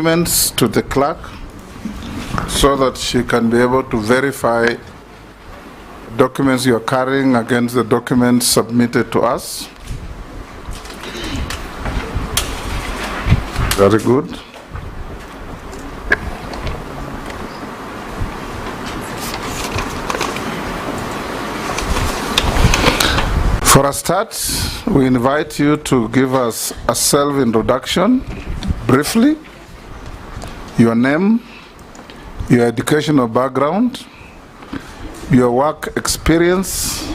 documents to the clerk so that she can be able to verify documents you are carrying against the documents submitted to us. Very good. For a start, we invite you to give us a self-introduction, briefly, your name, your educational background, your work experience,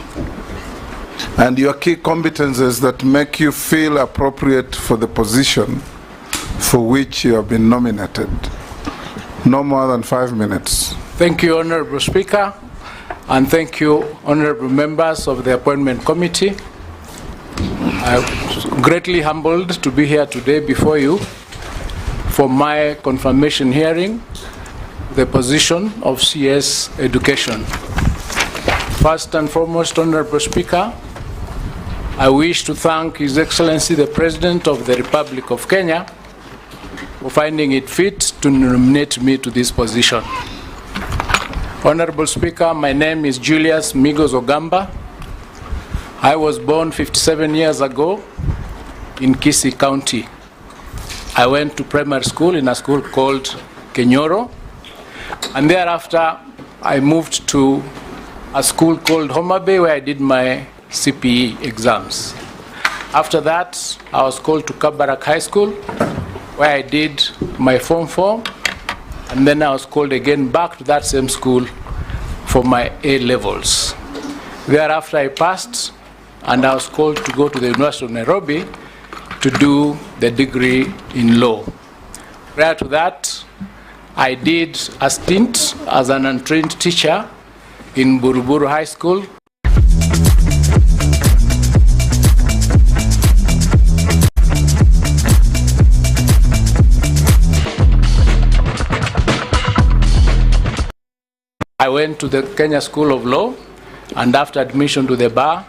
and your key competences that make you feel appropriate for the position for which you have been nominated. No more than 5 minutes. Thank you, Honorable Speaker, and thank you, honorable members of the Appointment Committee. I'm greatly humbled to be here today before you for my confirmation hearing, the position of CS Education. First and foremost, Honorable Speaker, I wish to thank His Excellency the President of the Republic of Kenya for finding it fit to nominate me to this position. Honorable Speaker, my name is Julius Migos Ogamba. I was born 57 years ago in Kisii County. I went to primary school in a school called Kenyoro, and thereafter I moved to a school called Homa Bay where I did my CPE exams. After that, I was called to Kabarak High School where I did my Form 4, and then I was called again back to that same school for my A-levels. Thereafter I passed, and I was called to go to the University of Nairobi to do the degree in law. Prior to that, I did a stint as an untrained teacher in Buruburu High School. I went to the Kenya School of Law, and after admission to the bar,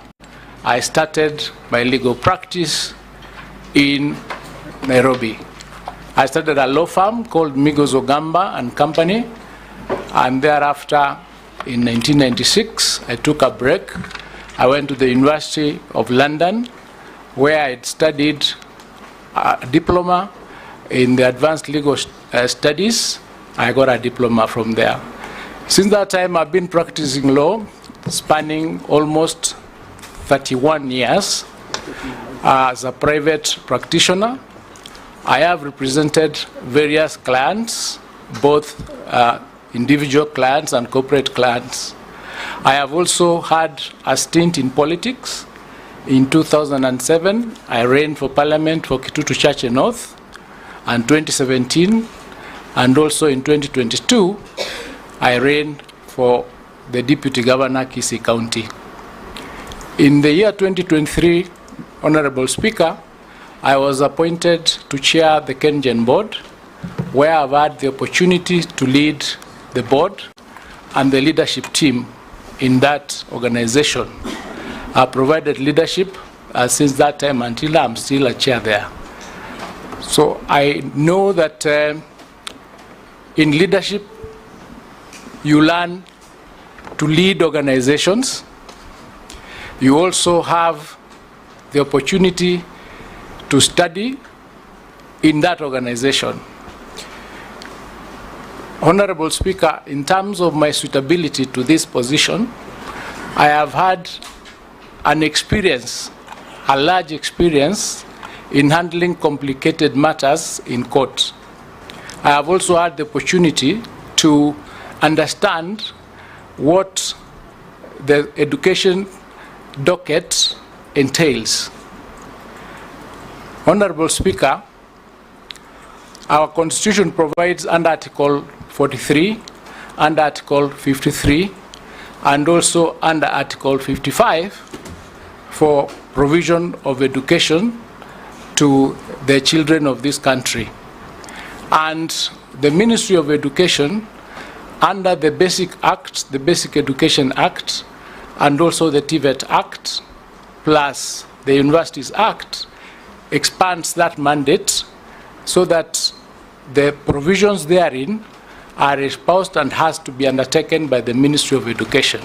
I started my legal practice in Nairobi. I started a law firm called Migos Ogamba and Company, and thereafter, in 1996, I took a break. I went to the University of London, where I studied a diploma in the advanced legal studies. I got a diploma from there. Since that time, I've been practicing law, spanning almost 31 years as a private practitioner. I have represented various clients, both individual clients and corporate clients. I have also had a stint in politics. In 2007, I ran for Parliament for Kitutu Church North, and 2017, and also in 2022, I ran for the Deputy Governor, Kisii County. In the year 2023, Honorable Speaker, I was appointed to chair the KenGen board, where I've had the opportunity to lead the board and the leadership team in that organization. I provided leadership since that time until I'm still a chair there. So I know that in leadership, you learn to lead organizations. You also have the opportunity to study in that organization. Honorable Speaker, in terms of my suitability to this position, I have had an experience, a large experience, in handling complicated matters in court. I have also had the opportunity to understand what the education docket entails. Honorable Speaker, our Constitution provides under Article 43, under Article 53, and also under Article 55 for provision of education to the children of this country. And the Ministry of Education, under the Basic Act, the Basic Education Act, and also the TVET Act, plus the Universities Act, expands that mandate so that the provisions therein are espoused and has to be undertaken by the Ministry of Education.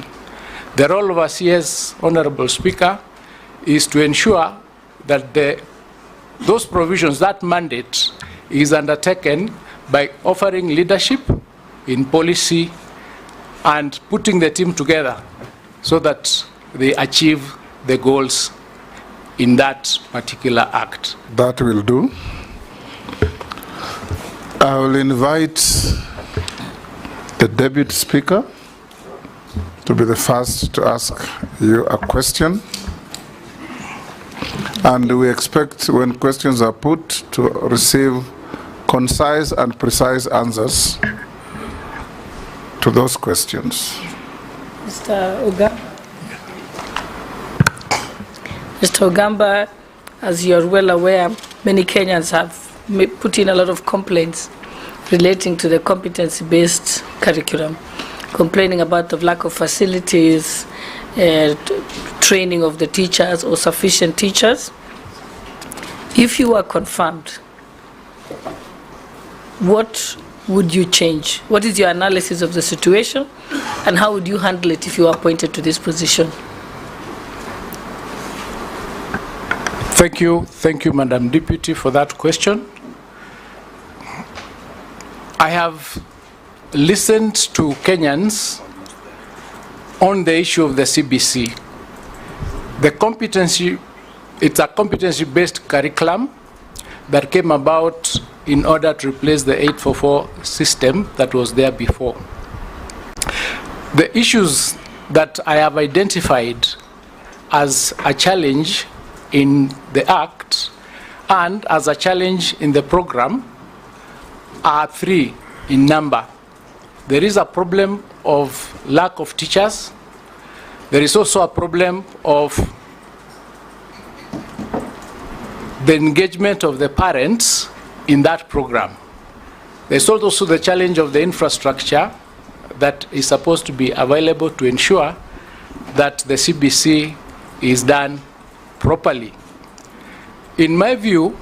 The role of a CS, Honorable Speaker, is to ensure that those provisions, that mandate, is undertaken by offering leadership in policy and putting the team together so that they achieve the goals in that particular act. That will do. I will invite the Deputy Speaker to be the first to ask you a question. And we expect, when questions are put, to receive concise and precise answers to those questions. Mr. Ogamba, as you're well aware, many Kenyans have put in a lot of complaints relating to the competency-based curriculum, complaining about the lack of facilities, training of the teachers or sufficient teachers. If you are confirmed, what would you change? What is your analysis of the situation, and how would you handle it if you are appointed to this position? Thank you, Madam Deputy, for that question. I have listened to Kenyans on the issue of the CBC. The competency, it's a competency-based curriculum that came about in order to replace the 844 system that was there before. The issues that I have identified as a challenge in the Act and as a challenge in the program are three in number. There is a problem of lack of teachers. There is also a problem of the engagement of the parents in that program. There's also the challenge of the infrastructure that is supposed to be available to ensure that the CBC is done properly. In my view,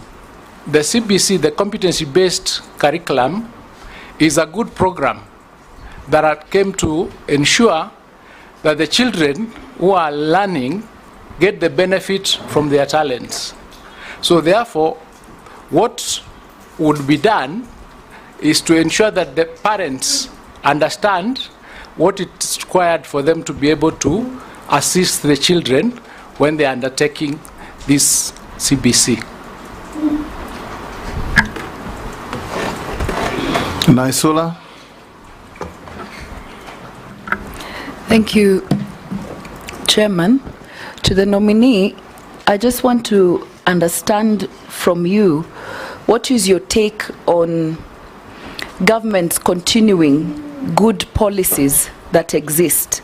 the CBC, the competency-based curriculum, is a good program that came to ensure that the children who are learning get the benefit from their talents. So therefore, what would be done is to ensure that the parents understand what is required for them to be able to assist the children when they are undertaking this CBC. Naisula. Thank you, Chairman. To the nominee, I just want to understand from you, what is your take on governments continuing good policies that exist?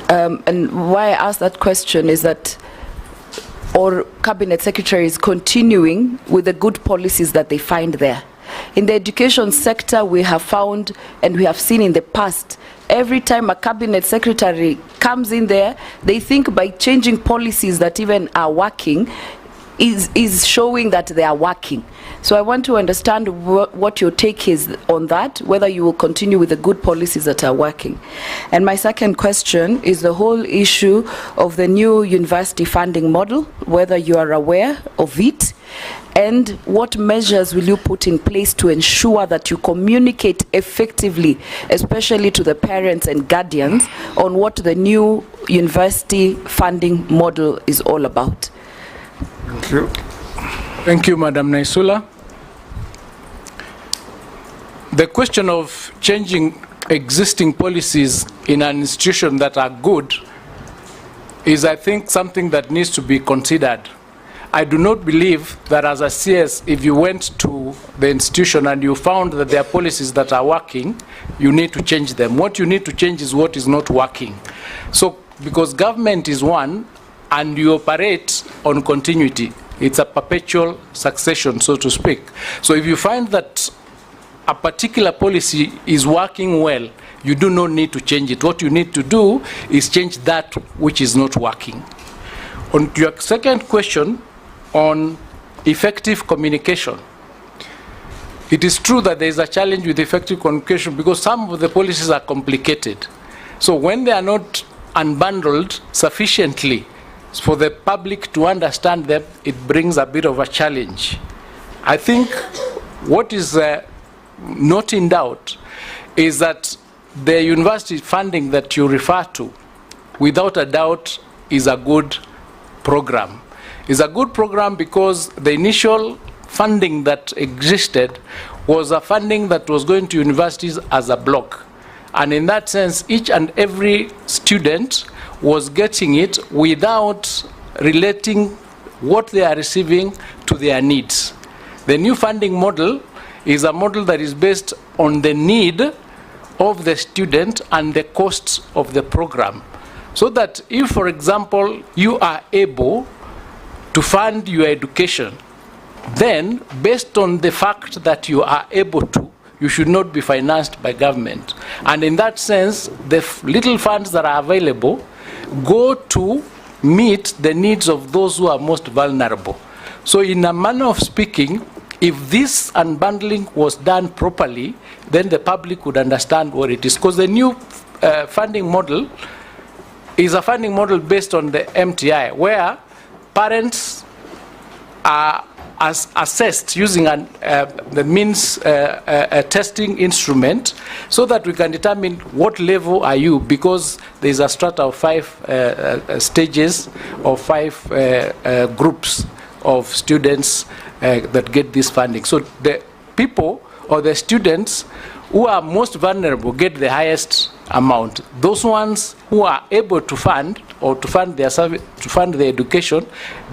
And why I ask that question is that our cabinet secretaries continuing with the good policies that they find there. In the education sector, we have found and we have seen in the past, every time a cabinet secretary comes in there, they think by changing policies that even are working is showing that they are working. So I want to understand what your take is on that, whether you will continue with the good policies that are working. And my second question is the whole issue of the new university funding model, whether you are aware of it, and what measures will you put in place to ensure that you communicate effectively, especially to the parents and guardians, on what the new university funding model is all about? Thank you. Thank you, Madam Naisula. The question of changing existing policies in an institution that are good is, I think, something that needs to be considered. I do not believe that as a CS, if you went to the institution and you found that there are policies that are working, you need to change them. What you need to change is what is not working. So, because government is one, and you operate on continuity, it's a perpetual succession, so to speak. So if you find that a particular policy is working well, you do not need to change it. What you need to do is change that which is not working. On your second question on effective communication, it is true that there is a challenge with effective communication because some of the policies are complicated. So when they are not unbundled sufficiently for the public to understand them, it brings a bit of a challenge. I think what is not in doubt is that the university funding that you refer to, without a doubt, is a good program. It's a good program because the initial funding that existed was a funding that was going to universities as a block. And in that sense, each and every student was getting it without relating what they are receiving to their needs. The new funding model is a model that is based on the need of the student and the costs of the program. So that if, for example, you are able to fund your education, then based on the fact that you are able to, you should not be financed by government. And in that sense, the little funds that are available go to meet the needs of those who are most vulnerable. So in a manner of speaking, if this unbundling was done properly, then the public would understand what it is. Because the new funding model is a funding model based on the MTI, where parents are assessed using the means testing instrument so that we can determine what level are you, because there is a strata of 5 stages or 5 groups of students that get this funding. So the people or the students who are most vulnerable get the highest amount. Those ones who are able to fund or to fund their service, to fund their education,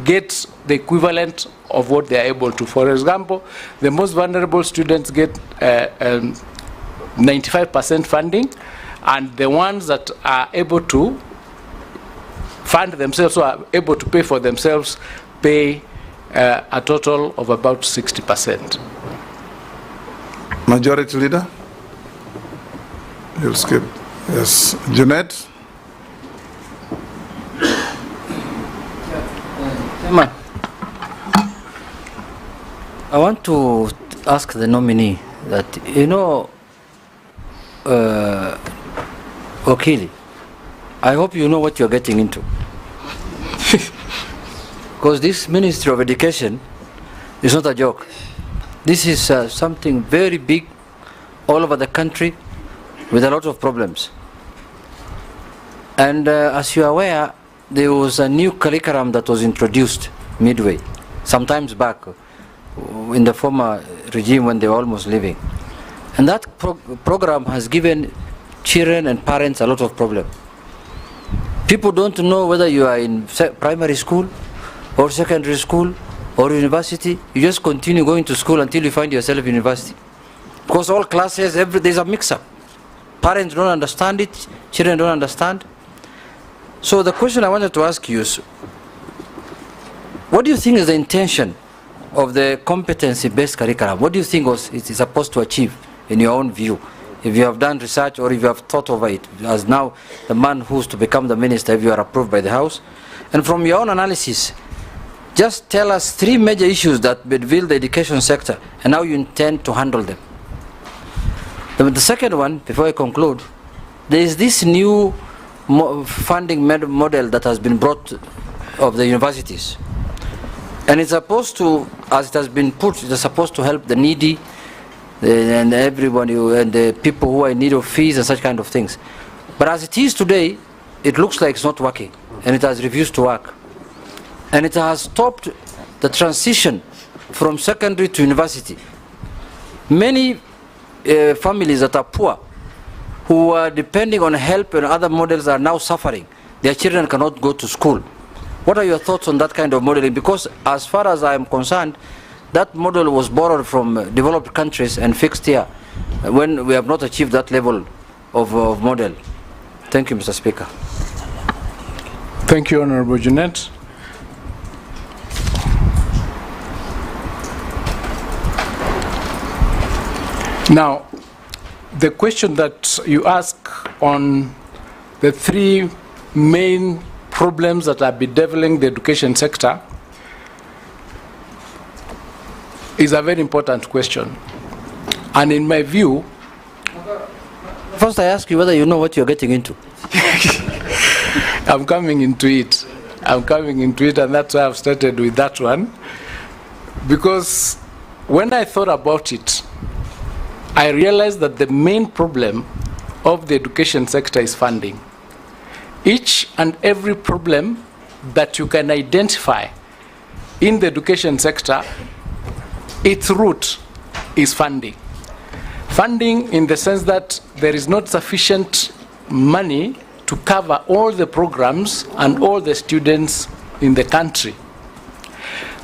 get the equivalent of what they are able to. For example, the most vulnerable students get 95% funding, and the ones that are able to fund themselves, or are able to pay for themselves, pay a total of about 60%. Majority Leader? You'll skip. Yes. Jeanette? Chairman, I want to ask the nominee that, Okili, I hope you know what you're getting into. Because this Ministry of Education is not a joke. This is something very big all over the country with a lot of problems. And as you are aware, there was a new curriculum that was introduced midway, sometimes back in the former regime when they were almost leaving. And that program has given children and parents a lot of problem. People don't know whether you are in primary school or secondary school or university. You just continue going to school until you find yourself in university. Because all classes, there's a mix-up. Parents don't understand it, children don't understand. So the question I wanted to ask you is, what do you think is the intention of the competency-based curriculum? What do you think it is supposed to achieve in your own view? If you have done research or if you have thought over it, as now the man who's to become the minister, if you are approved by the House. And from your own analysis, just tell us 3 major issues that bedeal the education sector and how you intend to handle them. The second one, before I conclude, there is this new funding model that has been brought of the universities. And it's supposed to, as it has been put, it's supposed to help the needy and everybody and the people who are in need of fees and such kind of things. But as it is today, it looks like it's not working, and it has refused to work. And it has stopped the transition from secondary to university. Many families that are poor, who are depending on help and other models, are now suffering. Their children cannot go to school. What are your thoughts on that kind of modeling? Because as far as I am concerned, that model was borrowed from developed countries and fixed here when we have not achieved that level of model. Thank you, Mr. Speaker. Thank you, Honorable Jeanette. Now, the question that you ask on the 3 main problems that are bedeviling the education sector is a very important question. And in my view, First, I ask you whether you know what you're getting into. I'm coming into it. I'm coming into it, and that's why I've started with that one. Because when I thought about it, I realized that the main problem of the education sector is funding. Each and every problem that you can identify in the education sector, its root is funding. Funding in the sense that there is not sufficient money to cover all the programs and all the students in the country.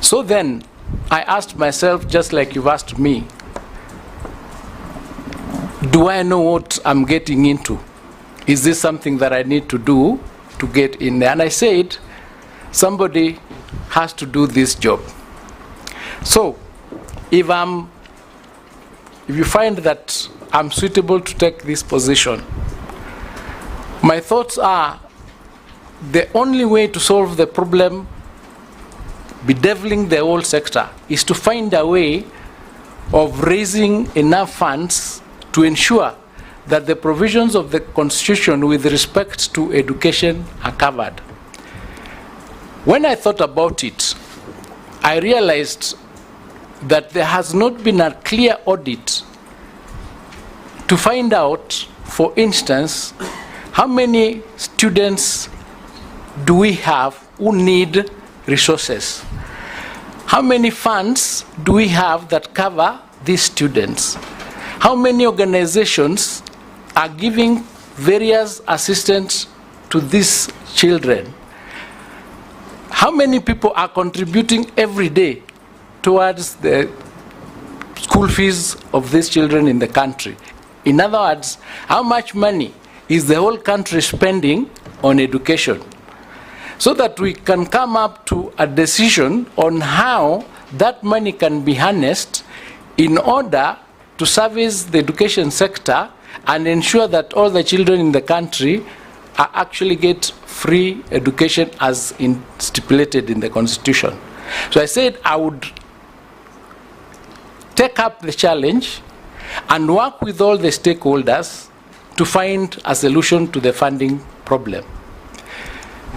So then I asked myself, just like you've asked me, do I know what I'm getting into? Is this something that I need to do to get in there? And I said, somebody has to do this job. So if you find that I'm suitable to take this position, my thoughts are the only way to solve the problem bedeviling the whole sector is to find a way of raising enough funds to ensure that the provisions of the Constitution with respect to education are covered. When I thought about it, I realized that there has not been a clear audit to find out, for instance, how many students do we have who need resources? How many funds do we have that cover these students? How many organizations are giving various assistance to these children? How many people are contributing every day towards the school fees of these children in the country? In other words, how much money is the whole country spending on education? So that we can come up to a decision on how that money can be harnessed in order to service the education sector and ensure that all the children in the country are actually get free education as stipulated in the Constitution. So I said I would take up the challenge and work with all the stakeholders to find a solution to the funding problem.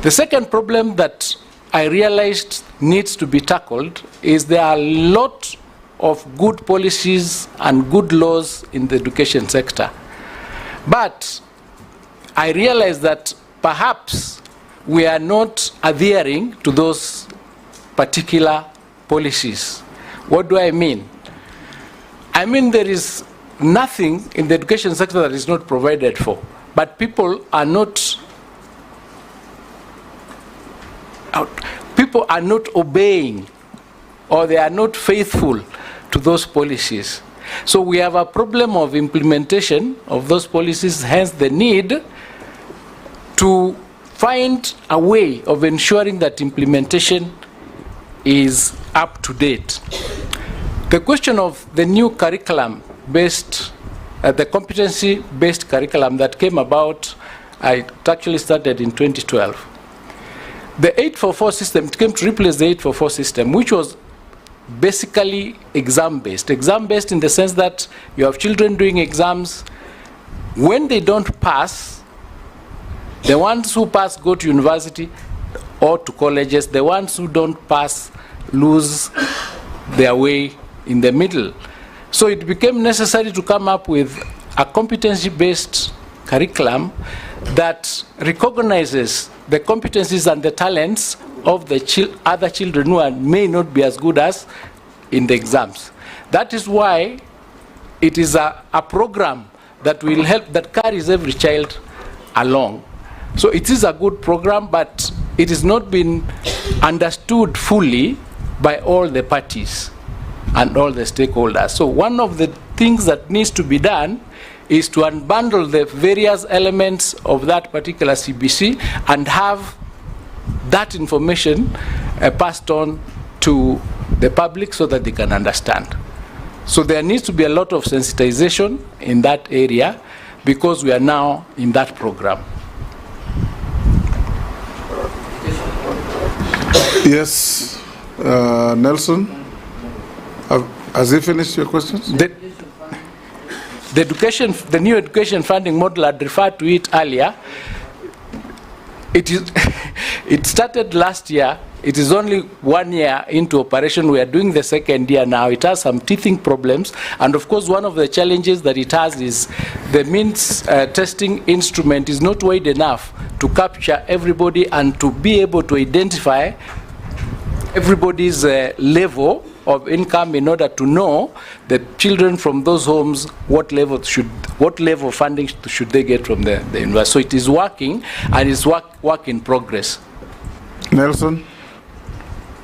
The second problem that I realized needs to be tackled is there are a lot of good policies and good laws in the education sector. But I realized that perhaps we are not adhering to those particular policies. What do I mean? I mean there is nothing in the education sector that is not provided for, but people are not obeying, or they are not faithful to those policies. So we have a problem of implementation of those policies, hence the need to find a way of ensuring that implementation is up to date. The question of the new curriculum-based, the competency-based curriculum that came about, it actually started in 2012. The 844 system came to replace the 844 system, which was basically exam-based. Exam-based in the sense that you have children doing exams. When they don't pass, the ones who pass go to university or to colleges. The ones who don't pass lose their way in the middle. So it became necessary to come up with a competency-based curriculum that recognizes the competencies and the talents of the other children who may not be as good as in the exams. That is why it is a program that will help, that carries every child along. So it is a good program, but it has not been understood fully by all the parties and all the stakeholders. So one of the things that needs to be done is to unbundle the various elements of that particular CBC and have that information passed on to the public so that they can understand. So there needs to be a lot of sensitization in that area because we are now in that program. Yes, Nelson, has he finished your questions? the new education funding model, I'd referred to it earlier. It started last year. It is only 1 year into operation. We are doing the second year now. It has some teething problems. And of course, one of the challenges that it has is the means testing instrument is not wide enough to capture everybody and to be able to identify everybody's level of income in order to know the children from those homes what level of funding should they get from the university. So it is working, and it's work in progress. Nelson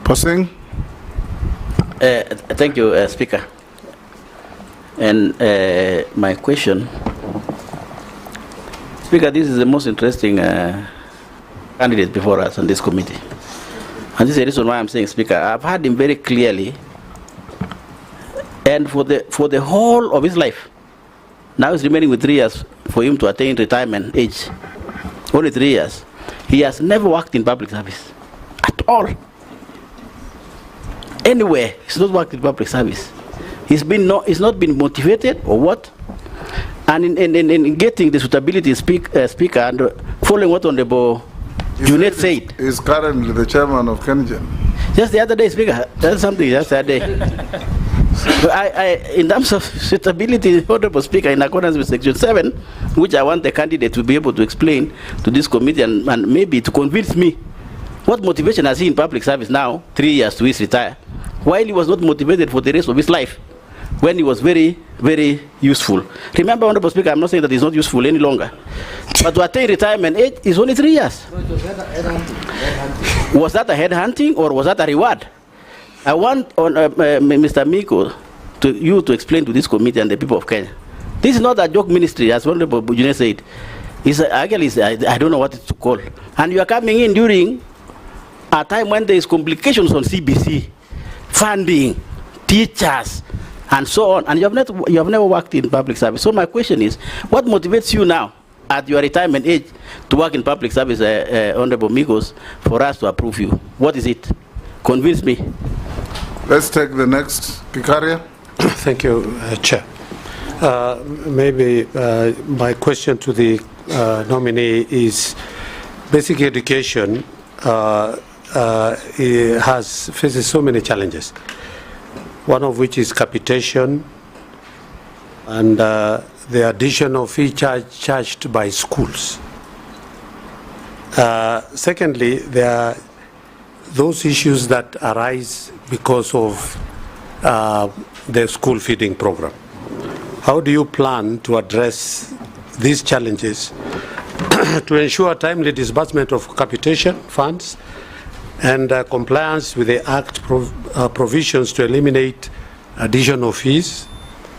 Posing. Thank you, Speaker. And my question, Speaker, this is the most interesting candidate before us on this committee. And this is the reason why I'm saying, Speaker, I've heard him very clearly, and for the whole of his life, now he's remaining with 3 years for him to attain retirement age, only 3 years. He has never worked in public service at all. Anywhere, he's not worked in public service. He's not been motivated or what? And in getting the suitability speaker and following what Honorable Junet said. He's currently the chairman of Kengen. Just the other day, Speaker, that's something just the other day. In terms of suitability, Honorable Speaker, in accordance with Section 7, which I want the candidate to be able to explain to this committee and maybe to convince me, what motivation has he in public service now, 3 years to his retire, while he was not motivated for the rest of his life, when he was very, very useful. Remember, Honorable Speaker, I'm not saying that he's not useful any longer. But to attain retirement age is only 3 years. Was that a headhunting or was that a reward? I want Mr. Miko to explain to this committee and the people of Kenya. This is not a joke ministry, as Honorable Bujune said. Actually, I don't know what to call. And you are coming in during a time when there is complications on CBC, funding, teachers, and so on. And you have never worked in public service. So my question is, what motivates you now at your retirement age to work in public service, Honorable Migos, for us to approve you? What is it? Convince me. Let's take the next. Kikaria. Thank you, Chair. Maybe my question to the nominee is, basic education faces so many challenges, one of which is capitation and the addition of fee charged by schools. Secondly, there are those issues that arise because of the school feeding program. How do you plan to address these challenges to ensure timely disbursement of capitation funds and compliance with the Act provisions to eliminate additional fees,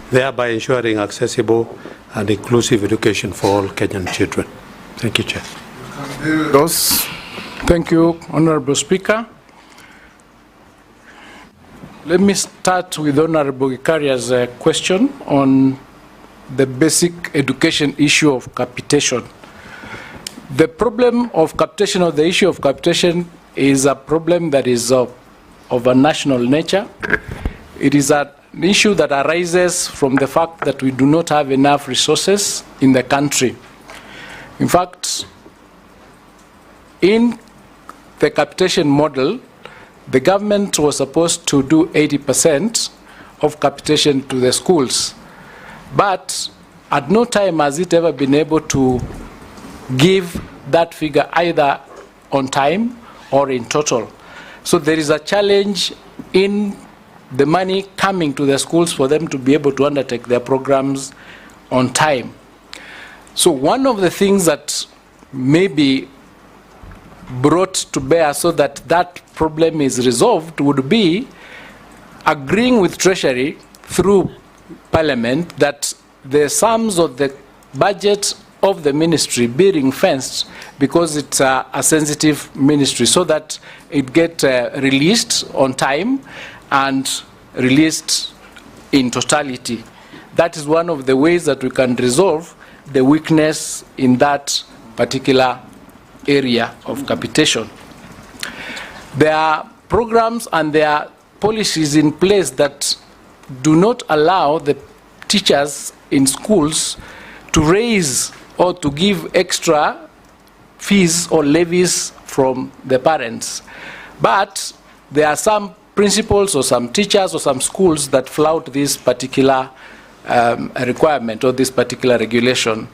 thereby ensuring accessible and inclusive education for all Kenyan children? Thank you, Chair. Thank you, Honorable Speaker. Let me start with Honorable Gikaria's question on the basic education issue of capitation. The problem of capitation, or the issue of capitation, is a problem that is of a national nature. It is an issue that arises from the fact that we do not have enough resources in the country. In fact, in the capitation model, the government was supposed to do 80% of capitation to the schools. But at no time has it ever been able to give that figure either on time or in total. So there is a challenge in the money coming to the schools for them to be able to undertake their programs on time. So one of the things that may be brought to bear so that that problem is resolved would be agreeing with Treasury through Parliament that the sums of the budget of the ministry be ring-fenced, because it's a sensitive ministry, so that it gets released on time and released in totality. That is one of the ways that we can resolve the weakness in that particular area of capitation. There are programs and there are policies in place that do not allow the teachers in schools to raise or to give extra fees or levies from the parents. But there are some principals or some teachers or some schools that flout this particular requirement or this particular regulation.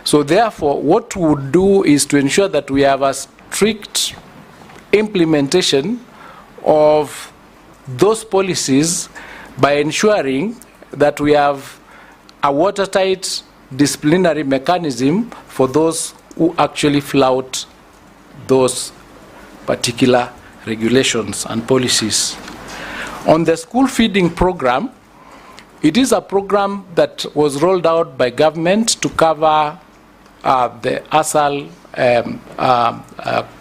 So therefore, what we would do is to ensure that we have a strict implementation of those policies by ensuring that we have a watertight disciplinary mechanism for those who actually flout those particular regulations and policies. On the school feeding program, it is a program that was rolled out by government to cover the ASAL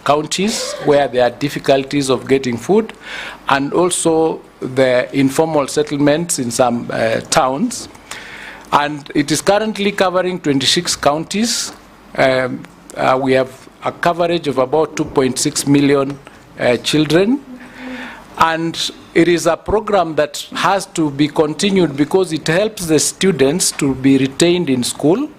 counties where there are difficulties of getting food, and also the informal settlements in some towns. And it is currently covering 26 counties. We have a coverage of about 2.6 million children. And it is a program that has to be continued because it helps the students to be retained in school,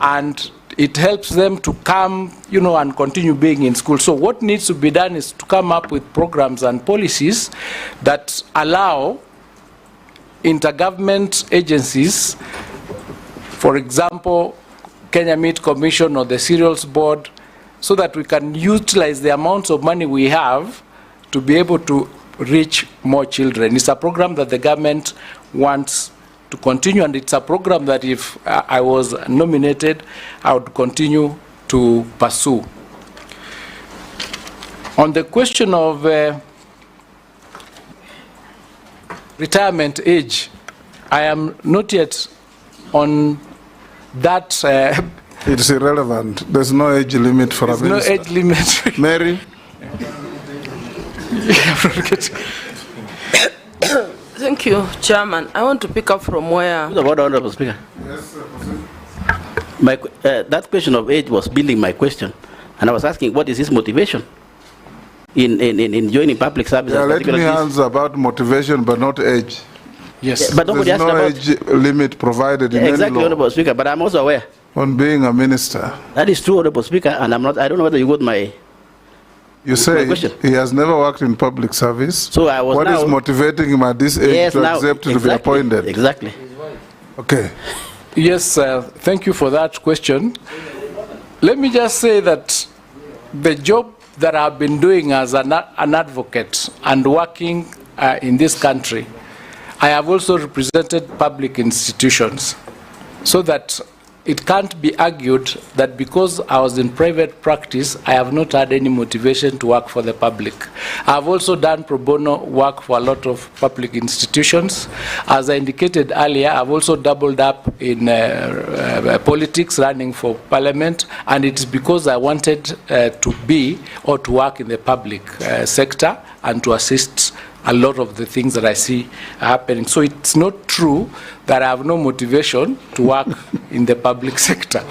and it helps them to come, and continue being in school. So what needs to be done is to come up with programs and policies that allow intergovernment agencies, for example, Kenya Meat Commission or the Cereals Board, so that we can utilize the amounts of money we have to be able to reach more children. It's a program that the government wants to continue, and it's a program that if I was nominated, I would continue to pursue. On the question of retirement age, I am not yet on that. It's irrelevant. There's no age limit for a minister. There's no age limit. Mary? Thank you, Chairman. I want to pick up from where... Honorable Speaker. Yes, that question of age was building my question. And I was asking, what is his motivation in joining public service? Yeah, let me answer about motivation, but not age. Yes. But nobody There's asked no about... age limit provided in exactly, any law. Honorable Speaker, but I'm also aware. On being a minister. That is true, Honorable Speaker, and I don't know whether you got my... You say he has never worked in public service. So I was What is motivating him at this age to accept to be appointed? Exactly. Okay. Yes, thank you for that question. Let me just say that the job that I've been doing as an advocate and working in this country, I have also represented public institutions, so that it can't be argued that because I was in private practice, I have not had any motivation to work for the public. I've also done pro bono work for a lot of public institutions. As I indicated earlier, I've also doubled up in politics, running for parliament, and it's because I wanted to be or to work in the public sector and to assist a lot of the things that I see happening. So it's not true that I have no motivation to work in the public sector.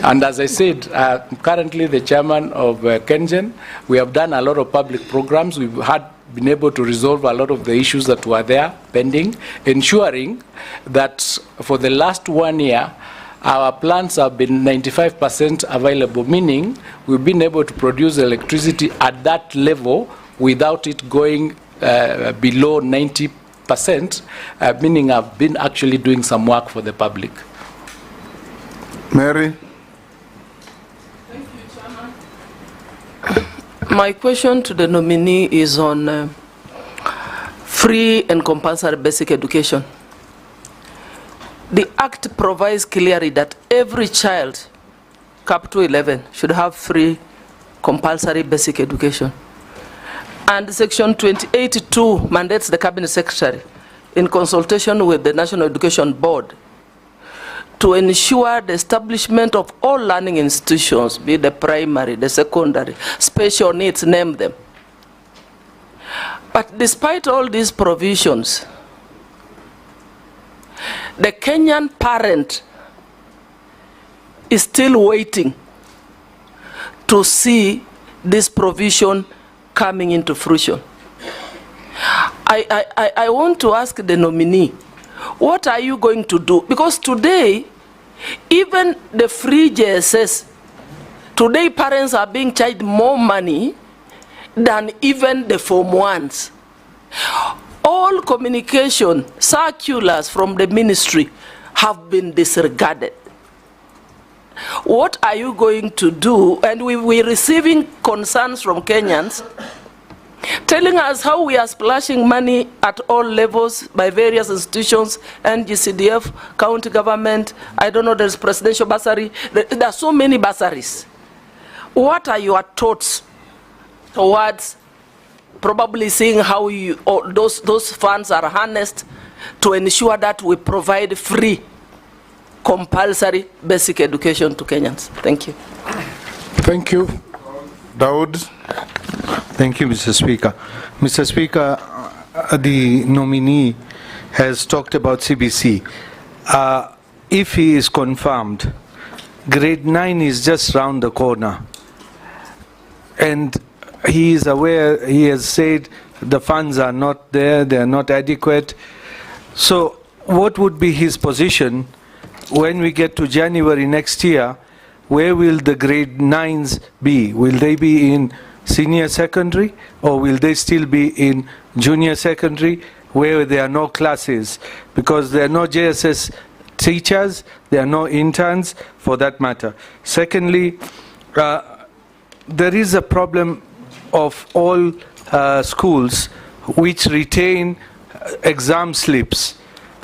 And as I said, I'm currently the chairman of KenGen. We have done a lot of public programs. We've been able to resolve a lot of the issues that were there pending, ensuring that for the last 1 year, our plants have been 95% available, meaning we've been able to produce electricity at that level without it going below 90%, meaning I've been actually doing some work for the public. Mary? Thank you, Chairman. My question to the nominee is on free and compulsory basic education. The Act provides clearly that every child, up to 11, should have free compulsory basic education. And Section 28(2) mandates the Cabinet Secretary, in consultation with the National Education Board, to ensure the establishment of all learning institutions, be it the primary, the secondary, special needs, name them. But despite all these provisions, the Kenyan parent is still waiting to see this provision coming into fruition. I want to ask the nominee, What are you going to do? Because today, even the free JSS, today parents are being charged more money than even the Form 1s. All communication circulars from the ministry have been disregarded. What are you going to do? And we're receiving concerns from Kenyans telling us how we are splashing money at all levels by various institutions, NGCDF, county government, I don't know, there's presidential bursary. There are so many bursaries. What are your thoughts towards probably seeing how those funds are harnessed to ensure that we provide free, compulsory basic education to Kenyans? Thank you. Thank you. Daud. Thank you, Mr. Speaker. Mr. Speaker, the nominee has talked about CBC. If he is confirmed, grade 9 is just round the corner. And he is aware, he has said the funds are not there, they are not adequate. So what would be his position when we get to January next year? Where will the grade 9s be? Will they be in senior secondary, or will they still be in junior secondary where there are no classes? Because there are no JSS teachers, there are no interns for that matter. Secondly, there is a problem of all schools which retain exam slips,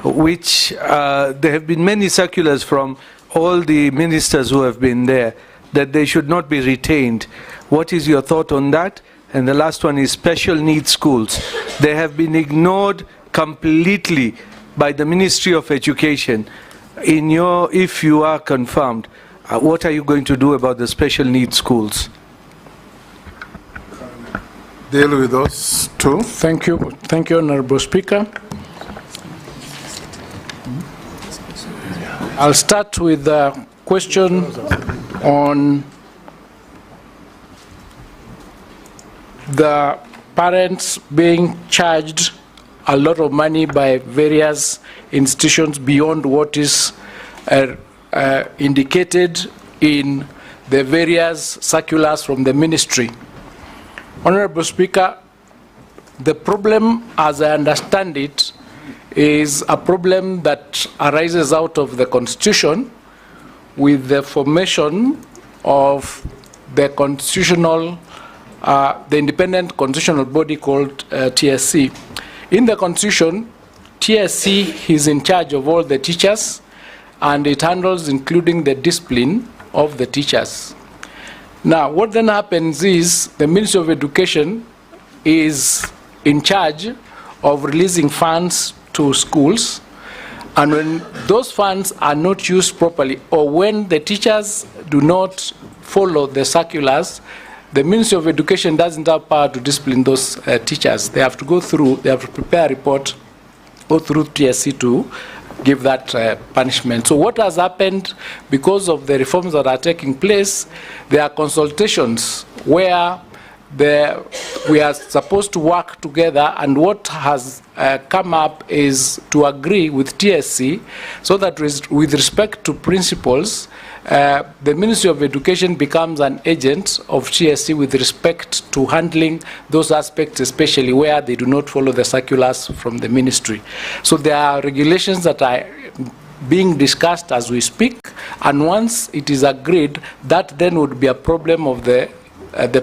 which there have been many circulars from all the ministers who have been there that they should not be retained. What is your thought on that? And the last one is special needs schools. They have been ignored completely by the Ministry of Education. If you are confirmed, what are you going to do about the special needs schools? Deal with those two. Thank you. Thank you, Honorable Speaker. I'll start with the question on the parents being charged a lot of money by various institutions beyond what is indicated in the various circulars from the ministry. Honorable Speaker, the problem, as I understand it, is a problem that arises out of the Constitution with the formation of the the independent constitutional body called TSC. In the Constitution, TSC is in charge of all the teachers, and it handles including the discipline of the teachers. Now, what then happens is the Ministry of Education is in charge of releasing funds to schools, and when those funds are not used properly, or when the teachers do not follow the circulars, the Ministry of Education doesn't have power to discipline those teachers. They have to go through, they have to prepare a report, go through TSC to give that punishment. So what has happened, because of the reforms that are taking place, there are consultations where we are supposed to work together, and what has come up is to agree with TSC so that with respect to principals, the Ministry of Education becomes an agent of TSC with respect to handling those aspects, especially where they do not follow the circulars from the ministry. So there are regulations that are being discussed as we speak, and once it is agreed, that then would be a problem of the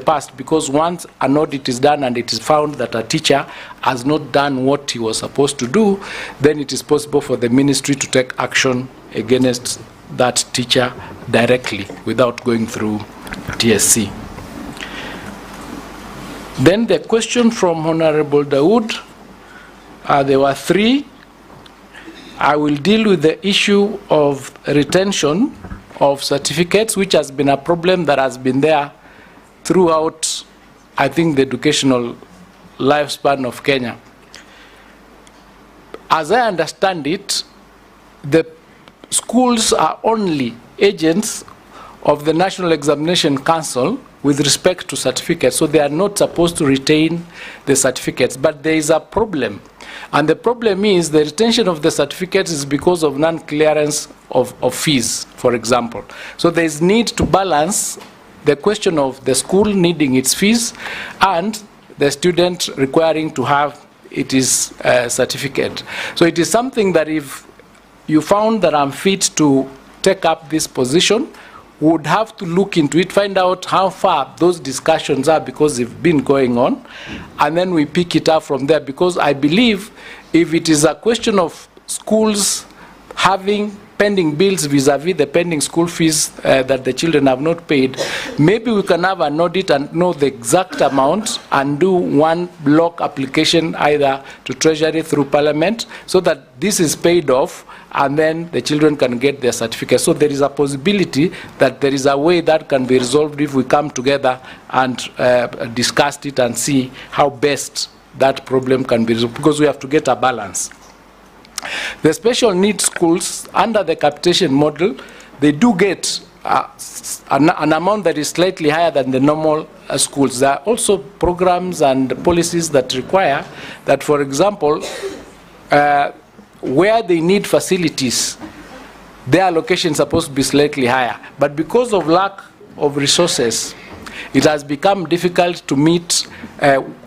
past, because once an audit is done and it is found that a teacher has not done what he was supposed to do, then it is possible for the ministry to take action against that teacher directly without going through TSC. Then the question from Honorable Dawood, there were three. I will deal with the issue of retention of certificates, which has been a problem that has been there throughout, I think, the educational lifespan of Kenya. As I understand it, the schools are only agents of the National Examination Council with respect to certificates, so they are not supposed to retain the certificates. But there is a problem, and the problem is the retention of the certificates is because of non-clearance of fees, for example. So there is need to balance the question of the school needing its fees and the student requiring to have its certificate. So it is something that if you found that I'm fit to take up this position, would have to look into it, find out how far those discussions are, because they've been going on, and then we pick it up from there. Because I believe if it is a question of schools having pending bills vis-a-vis the pending school fees that the children have not paid, maybe we can have an audit and know the exact amount and do one block application either to Treasury through Parliament, so that this is paid off and then the children can get their certificate. So there is a possibility that there is a way that can be resolved if we come together and discuss it and see how best that problem can be resolved, because we have to get a balance. The special needs schools, under the capitation model, they do get an amount that is slightly higher than the normal schools. There are also programs and policies that require that, for example, where they need facilities, their allocation is supposed to be slightly higher. But because of lack of resources, it has become difficult to meet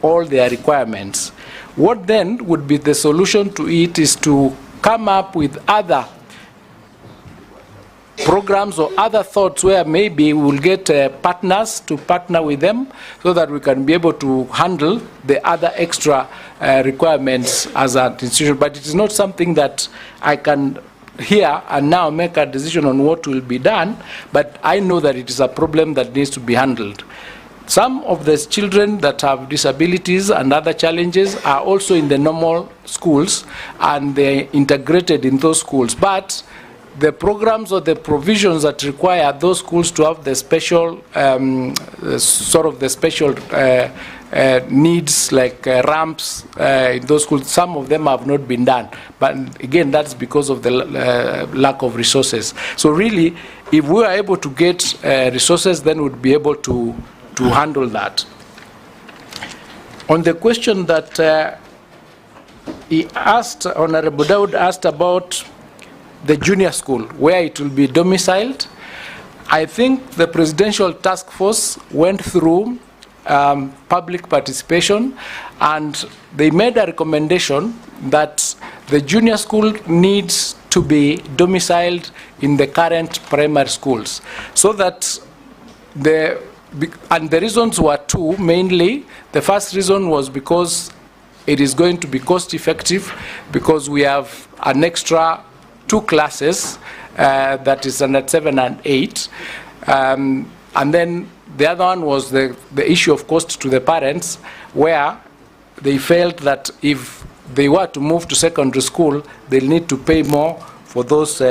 all their requirements. What then would be the solution to it is to come up with other programs or other thoughts where maybe we'll get partners to partner with them, so that we can be able to handle the other extra requirements as an institution. But it is not something that I can here and now make a decision on what will be done, but I know that it is a problem that needs to be handled. Some of the children that have disabilities and other challenges are also in the normal schools, and they're integrated in those schools. But the programs or the provisions that require those schools to have the special, sort of the special needs, like ramps in those schools, some of them have not been done. But again, that's because of the lack of resources. So really, if we are able to get resources, then we'd be able to handle that. On the question that he asked, Honorable Daud asked about the junior school, where it will be domiciled, I think the Presidential Task Force went through public participation, and they made a recommendation that the junior school needs to be domiciled in the current primary schools, so that and the reasons were two mainly. The first reason was because it is going to be cost effective, because we have an extra 2 classes that is standard 7 and 8, and then the other one was the issue of cost to the parents, where they felt that if they were to move to secondary school, they'll need to pay more for those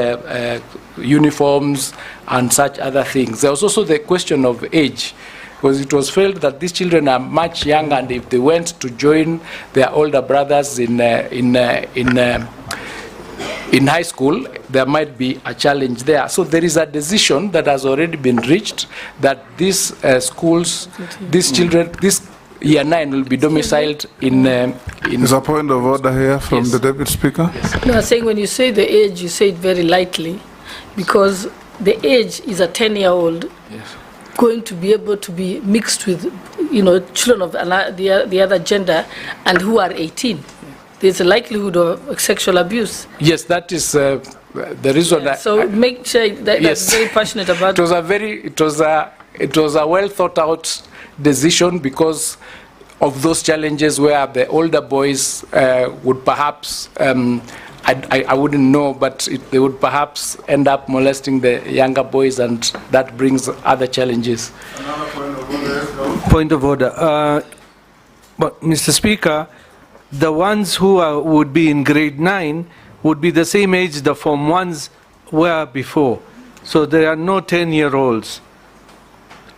uniforms and such other things. There was also the question of age, because it was felt that these children are much younger, and if they went to join their older brothers in high school, there might be a challenge there. So there is a decision that has already been reached that these schools, these children, this year 9 will be domiciled in. There's a point of order here from the Deputy Speaker. Yes. No, I'm saying when you say the age, you say it very lightly, because the age is a 10-year-old going to be able to be mixed with, children of the other gender and who are 18. There's a likelihood of sexual abuse. Yes, that is the reason. Yeah, so make sure that that's very passionate about. It was a well thought out decision, because of those challenges where the older boys would perhaps, I wouldn't know, but they would perhaps end up molesting the younger boys, and that brings other challenges. Point of order. But Mr. Speaker, the ones who would be in grade 9 would be the same age the Form 1s were before. So there are no 10-year-olds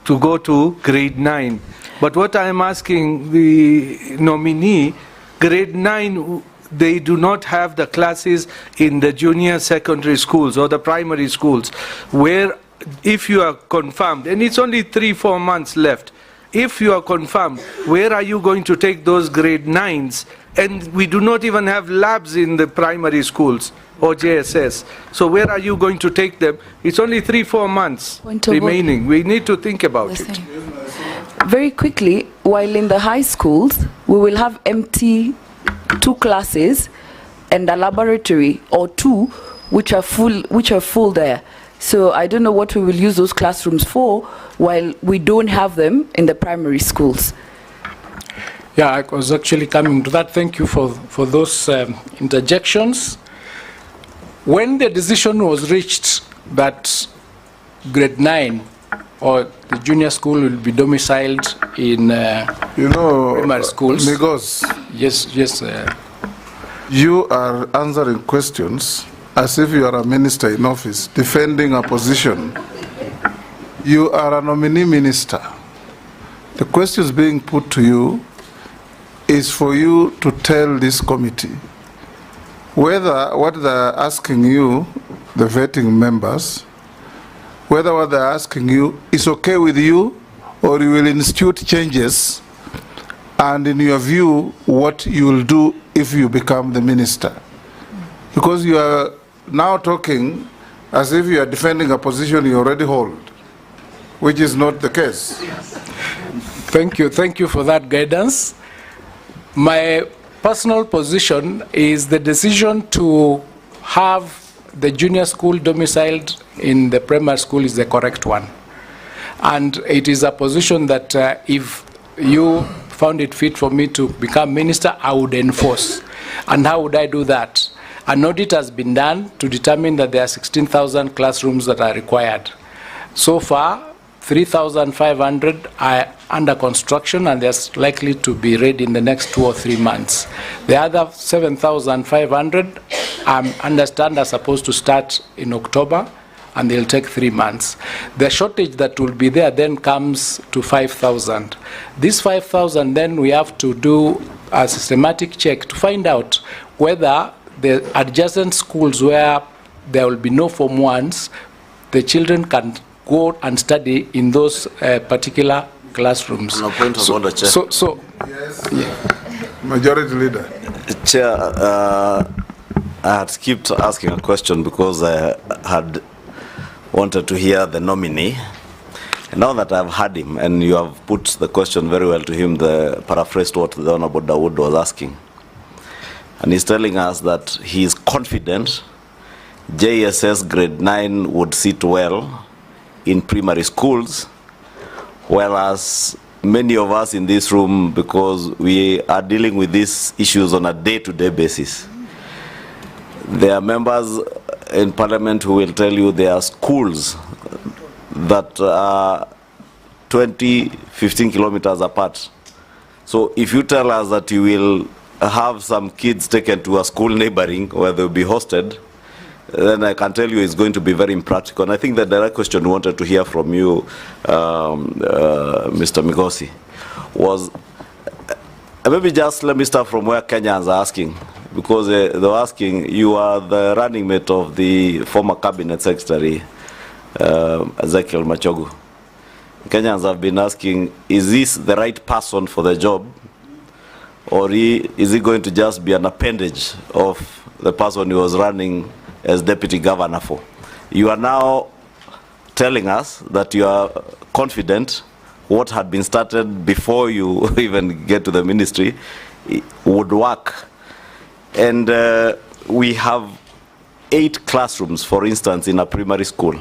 to go to grade 9. But what I am asking the nominee, grade 9, they do not have the classes in the junior secondary schools or the primary schools. Where if you are confirmed, and it's only 3-4 months left, if you are confirmed, where are you going to take those grade 9s? And we do not even have labs in the primary schools or JSS. So where are you going to take them? It's only 3-4 months remaining. We need to think about it. Very quickly, while in the high schools, we will have empty 2 classes and a laboratory or 2 which are full there. So I don't know what we will use those classrooms for while we don't have them in the primary schools. Yeah, I was actually coming to that. Thank you for those interjections. When the decision was reached that grade 9 or the junior school will be domiciled in primary schools. Migos, Yes. you are answering questions as if you are a minister in office, defending a position. You are a nominee minister. The questions being put to you is for you to tell this committee whether what they're asking you, the vetting members, whether what they're asking you is okay with you, or you will institute changes, and in your view, what you will do if you become the minister. Because you are now talking as if you are defending a position you already hold, which is not the case. Thank you for that guidance. My personal position is the decision to have the junior school domiciled in the primary school is the correct one. And it is a position that if you found it fit for me to become minister, I would enforce. And how would I do that? An audit has been done to determine that there are 16,000 classrooms that are required. So far, 3,500 are under construction, and they're likely to be ready in the next 2 or 3 months. The other 7,500, I understand, are supposed to start in October, and they'll take 3 months. The shortage that will be there then comes to 5,000. This 5,000, then we have to do a systematic check to find out whether the adjacent schools where there will be no Form 1s, the children can go and study in those particular classrooms. On a point of order, Chair. Yes. Yeah. Majority Leader. Chair, I had skipped asking a question because I had wanted to hear the nominee. And now that I've heard him, and you have put the question very well to him, the paraphrased what the Honorable Dawood was asking. And he's telling us that he is confident JSS grade 9 would sit well in primary schools, whereas many of us in this room, because we are dealing with these issues on a day-to-day basis. There are members in Parliament who will tell you there are schools that are 20, 15 kilometers apart. So if you tell us that you will have some kids taken to a school neighboring where they'll be hosted, then I can tell you it's going to be very impractical. And I think the direct question we wanted to hear from you, Mr. Migosi, was, maybe just let me start from where Kenyans are asking, because they were asking, you are the running mate of the former cabinet secretary, Ezekiel Machogu. Kenyans have been asking, is this the right person for the job, or is he going to just be an appendage of the person who was running as deputy governor for? You are now telling us that you are confident what had been started before you even get to the ministry would work. And we have 8 classrooms, for instance, in a primary school.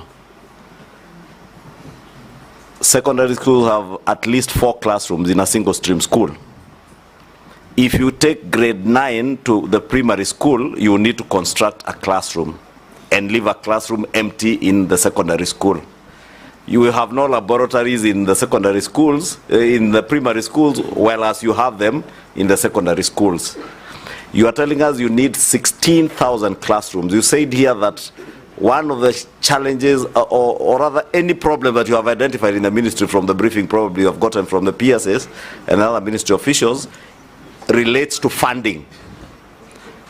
Secondary schools have at least 4 classrooms in a single stream school. If you take grade 9 to the primary school, you need to construct a classroom and leave a classroom empty in the secondary school. You will have no laboratories in the secondary schools, in the primary schools, whereas you have them in the secondary schools. You are telling us you need 16,000 classrooms. You said here that one of the challenges, or rather any problem that you have identified in the ministry from the briefing probably you have gotten from the PSS and other ministry officials, relates to funding.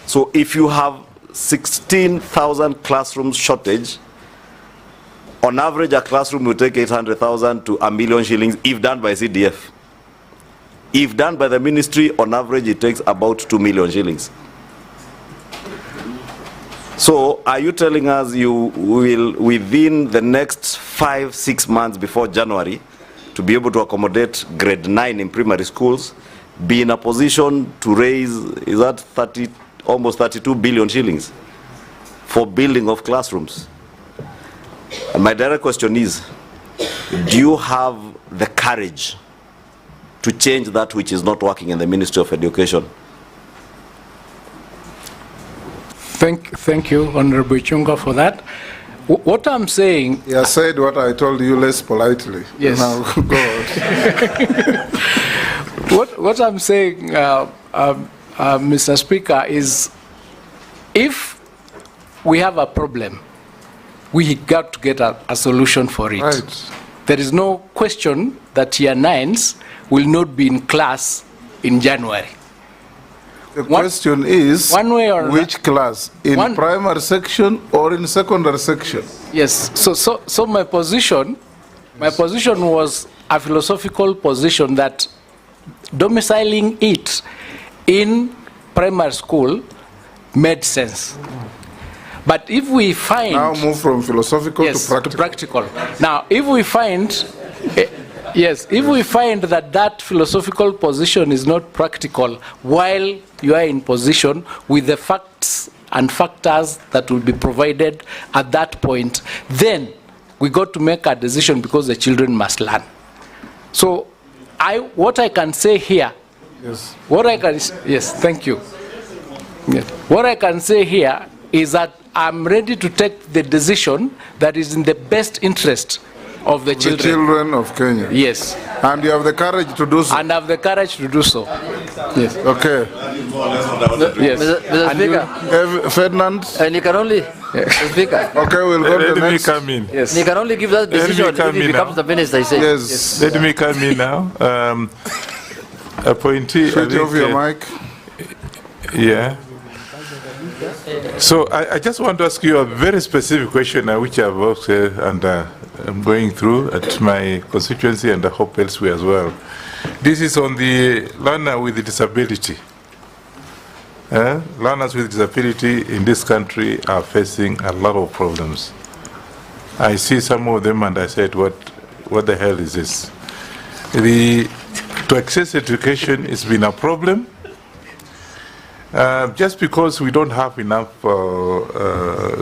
So if you have 16,000 classrooms shortage, On average, a classroom will take 800,000 to 1 million shillings if done by CDF. If done by the ministry, on average, it takes about 2 million shillings. So are you telling us you will, within the next 5-6 months before January, to be able to accommodate grade 9 in primary schools, be in a position to raise, is that almost 32 billion shillings for building of classrooms? And my direct question is, do you have the courage to change that which is not working in the Ministry of Education? Thank you, Honorable Chunga, for that. What I'm saying... You said what I told you less politely. Yes. Now, go on. What I'm saying, Mr. Speaker, is if we have a problem, we got to get a solution for it. Right. There is no question that Year 9s will not be in class in January. The question is, one way or which class? In primary section or in secondary section? Yes. So my position was a philosophical position that domiciling it in primary school made sense. But if we find... Now move from philosophical to practical. Now, if we find... if we find that that philosophical position is not practical while you are in position with the facts and factors that will be provided at that point, then we got to make a decision because the children must learn. So what I can say here... Yes. Yes, thank you. Yes. What I can say here is that I'm ready to take the decision that is in the best interest of the children. The children of Kenya. Yes. And you have the courage to do so. And have the courage to do so. Yes. Okay. Yes. Mr. Speaker. Ferdinand. And you can only... Mr. Speaker. Okay, we'll go to the next. Let me come in. Yes. You can only give that decision if he becomes the minister, I say. Yes. Let me come in now. Appointee... Switch off your mic. Yeah. So I just want to ask you a very specific question, which I've also I'm going through at my constituency and I hope elsewhere as well. This is on the learner with disability. Learners with disability in this country are facing a lot of problems. I see some of them and I said, what the hell is this? To access education has been a problem. Just because we don't have enough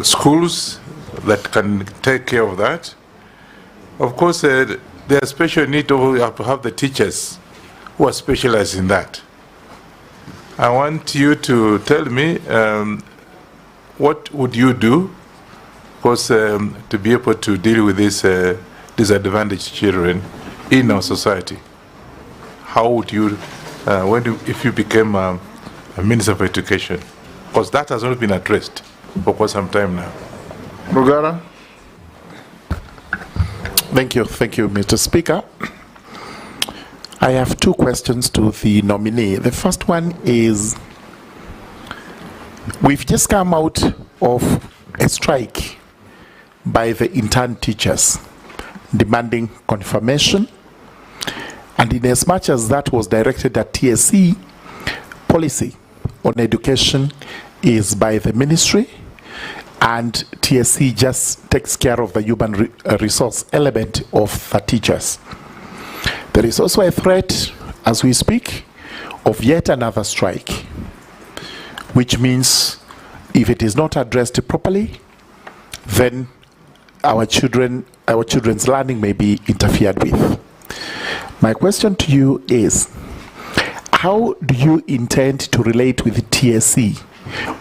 schools that can take care of that. Of course, there's special need to have the teachers who are specialized in that. I want you to tell me what would you do, of course, to be able to deal with these disadvantaged children in our society. How would you, if you became a Minister of Education? Because that has not been addressed for quite some time now. Mwangaza. Thank you, Mr. Speaker. I have two questions to the nominee. The first one is, we've just come out of a strike by the intern teachers demanding confirmation, and in as much as that was directed at TSC, policy on education is by the ministry, and TSC just takes care of the human resource element of the teachers. There is also a threat, as we speak, of yet another strike, which means if it is not addressed properly, then our children's learning may be interfered with. My question to you is, how do you intend to relate with the TSC,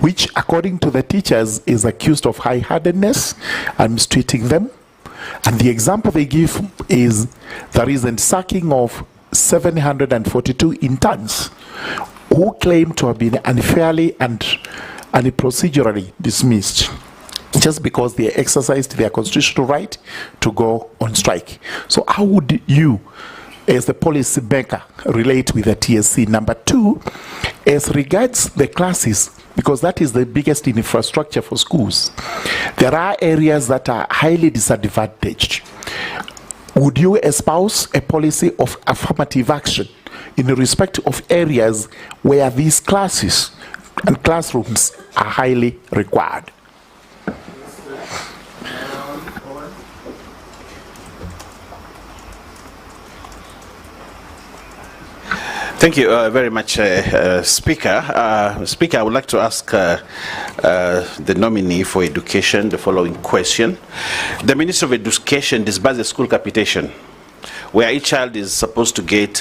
which, according to the teachers, is accused of high-handedness and mistreating them? And the example they give is the recent sacking of 742 interns who claim to have been unfairly and procedurally dismissed just because they exercised their constitutional right to go on strike. So how would you as the policy maker relate with the TSC? Number two, as regards the classes, because that is the biggest infrastructure for schools, there are areas that are highly disadvantaged. Would you espouse a policy of affirmative action in respect of areas where these classes and classrooms are highly required? Thank you very much, Speaker. Speaker, I would like to ask the nominee for education the following question. The Minister of Education disburses school capitation, where each child is supposed to get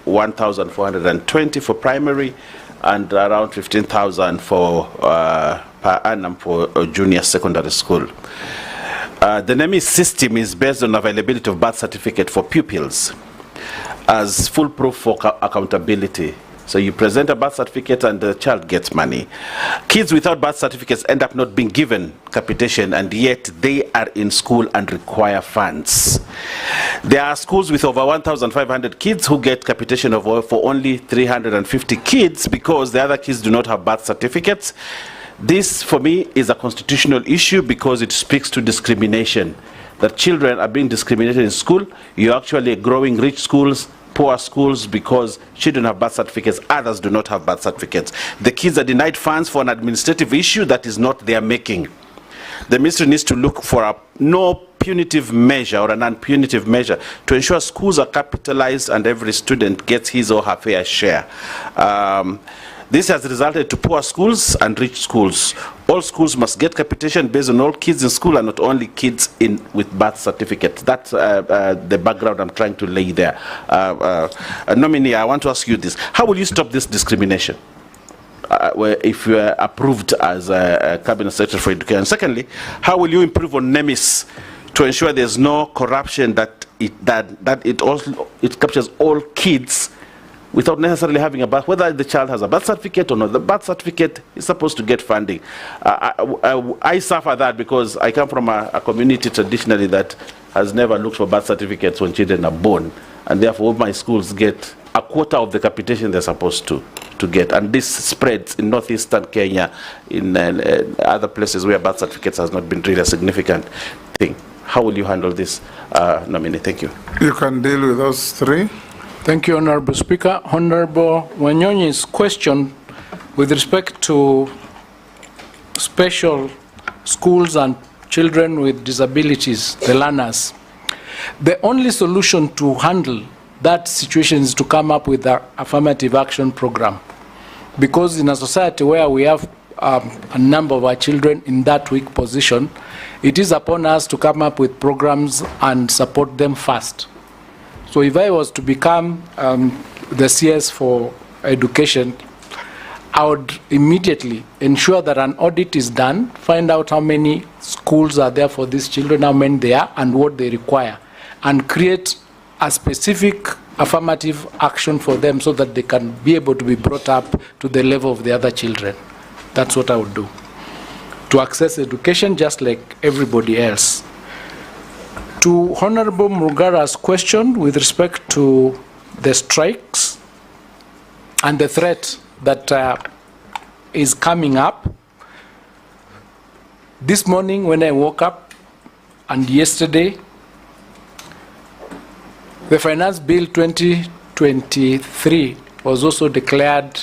1,420 for primary and around 15,000 for per annum for junior secondary school. The Nominees system is based on availability of birth certificate for pupils as full proof for accountability. So you present a birth certificate and the child gets money. Kids without birth certificates end up not being given capitation, and yet they are in school and require funds. There are schools with over 1,500 kids who get capitation for only 350 kids because the other kids do not have birth certificates. This, for me, is a constitutional issue because it speaks to discrimination. That children are being discriminated in school. You're actually growing rich schools, poor schools, because children have birth certificates, others do not have birth certificates. The kids are denied funds for an administrative issue that is not their making. The ministry needs to look for a no punitive measure or a non-punitive measure to ensure schools are capitalized and every student gets his or her fair share. This has resulted to poor schools and rich schools. All schools must get capitation based on all kids in school and not only kids with birth certificates. That's the background I'm trying to lay there. Nominee, I want to ask you this. How will you stop this discrimination if you are approved as a Cabinet Secretary for Education? Secondly, how will you improve on NEMIS to ensure there's no corruption, that it captures all kids without necessarily having a birth, whether the child has a birth certificate or not? The birth certificate is supposed to get funding. I suffer that because I come from a community traditionally that has never looked for birth certificates when children are born, and therefore my schools get a quarter of the capitation they're supposed to get. And this spreads in northeastern Kenya, in other places where birth certificates has not been really a significant thing. How will you handle this, nominee? Thank you. You can deal with those three. Thank you, Honorable Speaker. Honorable Wanyonyi's question with respect to special schools and children with disabilities, the learners. The only solution to handle that situation is to come up with an affirmative action program. Because in a society where we have a number of our children in that weak position, it is upon us to come up with programs and support them first. So if I was to become the CS for education, I would immediately ensure that an audit is done, find out how many schools are there for these children, how many they are, and what they require, and create a specific affirmative action for them so that they can be able to be brought up to the level of the other children. That's what I would do, to access education just like everybody else. To Honorable Mwangaza's question with respect to the strikes and the threat that is coming up, this morning when I woke up and yesterday, the Finance Bill 2023 was also declared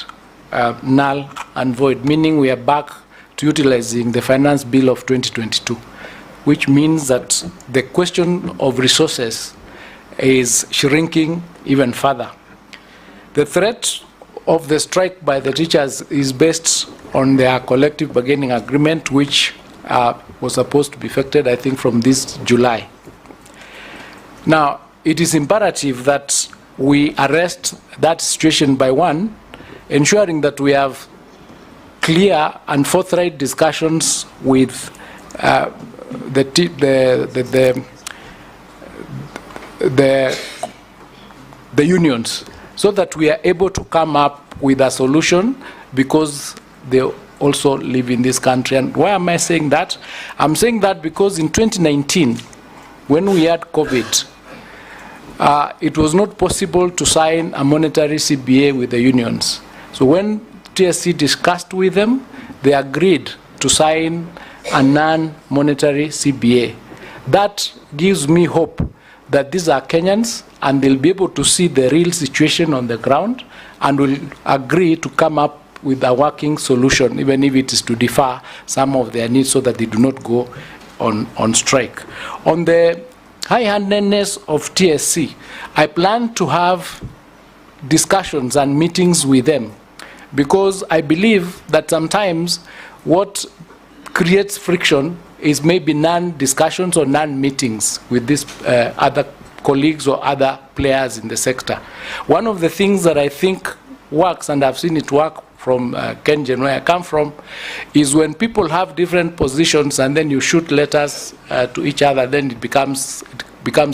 null and void, meaning we are back to utilizing the Finance Bill of 2022. Which means that the question of resources is shrinking even further. The threat of the strike by the teachers is based on their collective bargaining agreement, which was supposed to be effected, I think, from this July. Now, it is imperative that we arrest that situation by one, ensuring that we have clear and forthright discussions with the unions, so that we are able to come up with a solution, because they also live in this country. And why am I saying that? I'm saying that because in 2019, when we had COVID, it was not possible to sign a monetary CBA with the unions. So when TSC discussed with them, they agreed to sign a non-monetary CBA. That gives me hope that these are Kenyans and they'll be able to see the real situation on the ground and will agree to come up with a working solution, even if it is to defer some of their needs so that they do not go on strike. On the high-handedness of TSC, I plan to have discussions and meetings with them because I believe that sometimes what creates friction is maybe non-discussions or non-meetings with these other colleagues or other players in the sector. One of the things that I think works, and I've seen it work from Kengen, where I come from, is when people have different positions and then you shoot letters to each other, then it becomes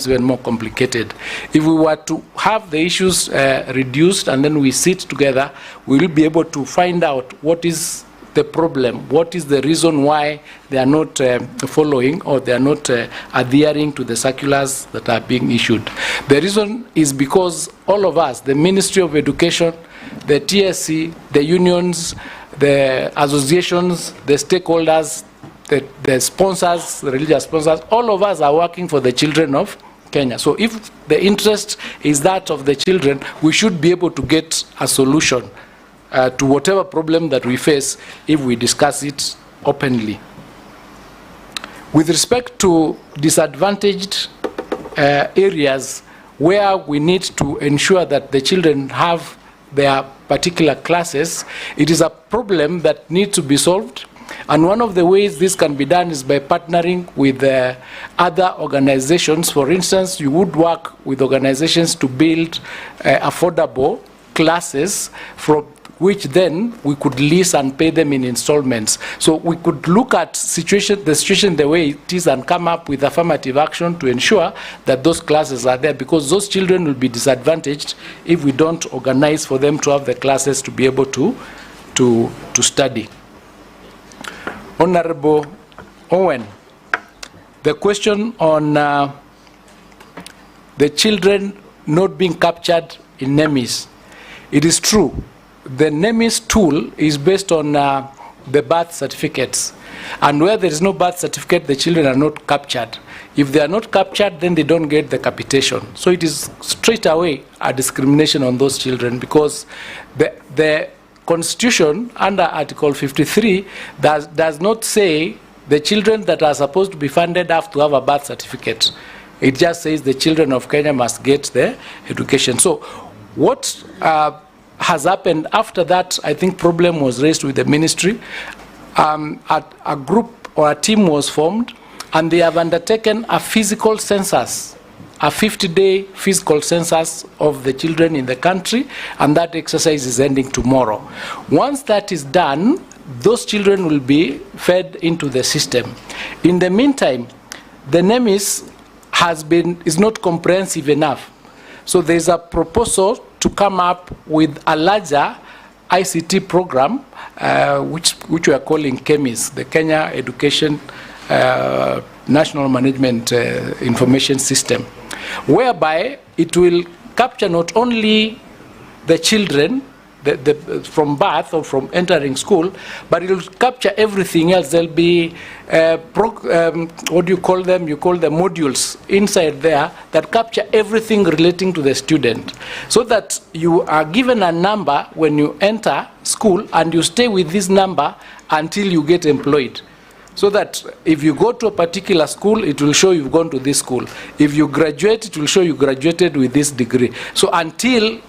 even more complicated. If we were to have the issues reduced and then we sit together, we will be able to find out what is the problem, what is the reason why they are not following or they are not adhering to the circulars that are being issued. The reason is because all of us, the Ministry of Education, the TSC, the unions, the associations, the stakeholders, the sponsors, the religious sponsors, all of us are working for the children of Kenya. So if the interest is that of the children, we should be able to get a solution to whatever problem that we face if we discuss it openly. With respect to disadvantaged areas where we need to ensure that the children have their particular classes, it is a problem that needs to be solved. And one of the ways this can be done is by partnering with other organizations. For instance, you would work with organizations to build affordable classes from which then we could lease and pay them in installments. So we could look at the situation the way it is and come up with affirmative action to ensure that those classes are there, because those children will be disadvantaged if we don't organize for them to have the classes to be able to study. Honorable Owen, the question on the children not being captured in NEMIS. It is true. The NEMIS tool is based on the birth certificates. And where there is no birth certificate, the children are not captured. If they are not captured, then they don't get the capitation. So it is straight away a discrimination on those children, because the Constitution under Article 53 does not say the children that are supposed to be funded have to have a birth certificate. It just says the children of Kenya must get their education. So what has happened after that, I think problem was raised with the ministry. A group or a team was formed, and they have undertaken a physical census, a 50-day physical census of the children in the country, and that exercise is ending tomorrow. Once that is done, those children will be fed into the system. In the meantime, the NEMIS is not comprehensive enough. So there's a proposal to come up with a larger ICT program, which we are calling KEMIS, the Kenya Education National Management Information System, whereby it will capture not only the children from birth or from entering school, but it will capture everything else. There'll be, what do you call them? You call them modules inside there that capture everything relating to the student, so that you are given a number when you enter school and you stay with this number until you get employed. So that if you go to a particular school, it will show you've gone to this school. If you graduate, it will show you graduated with this degree. So until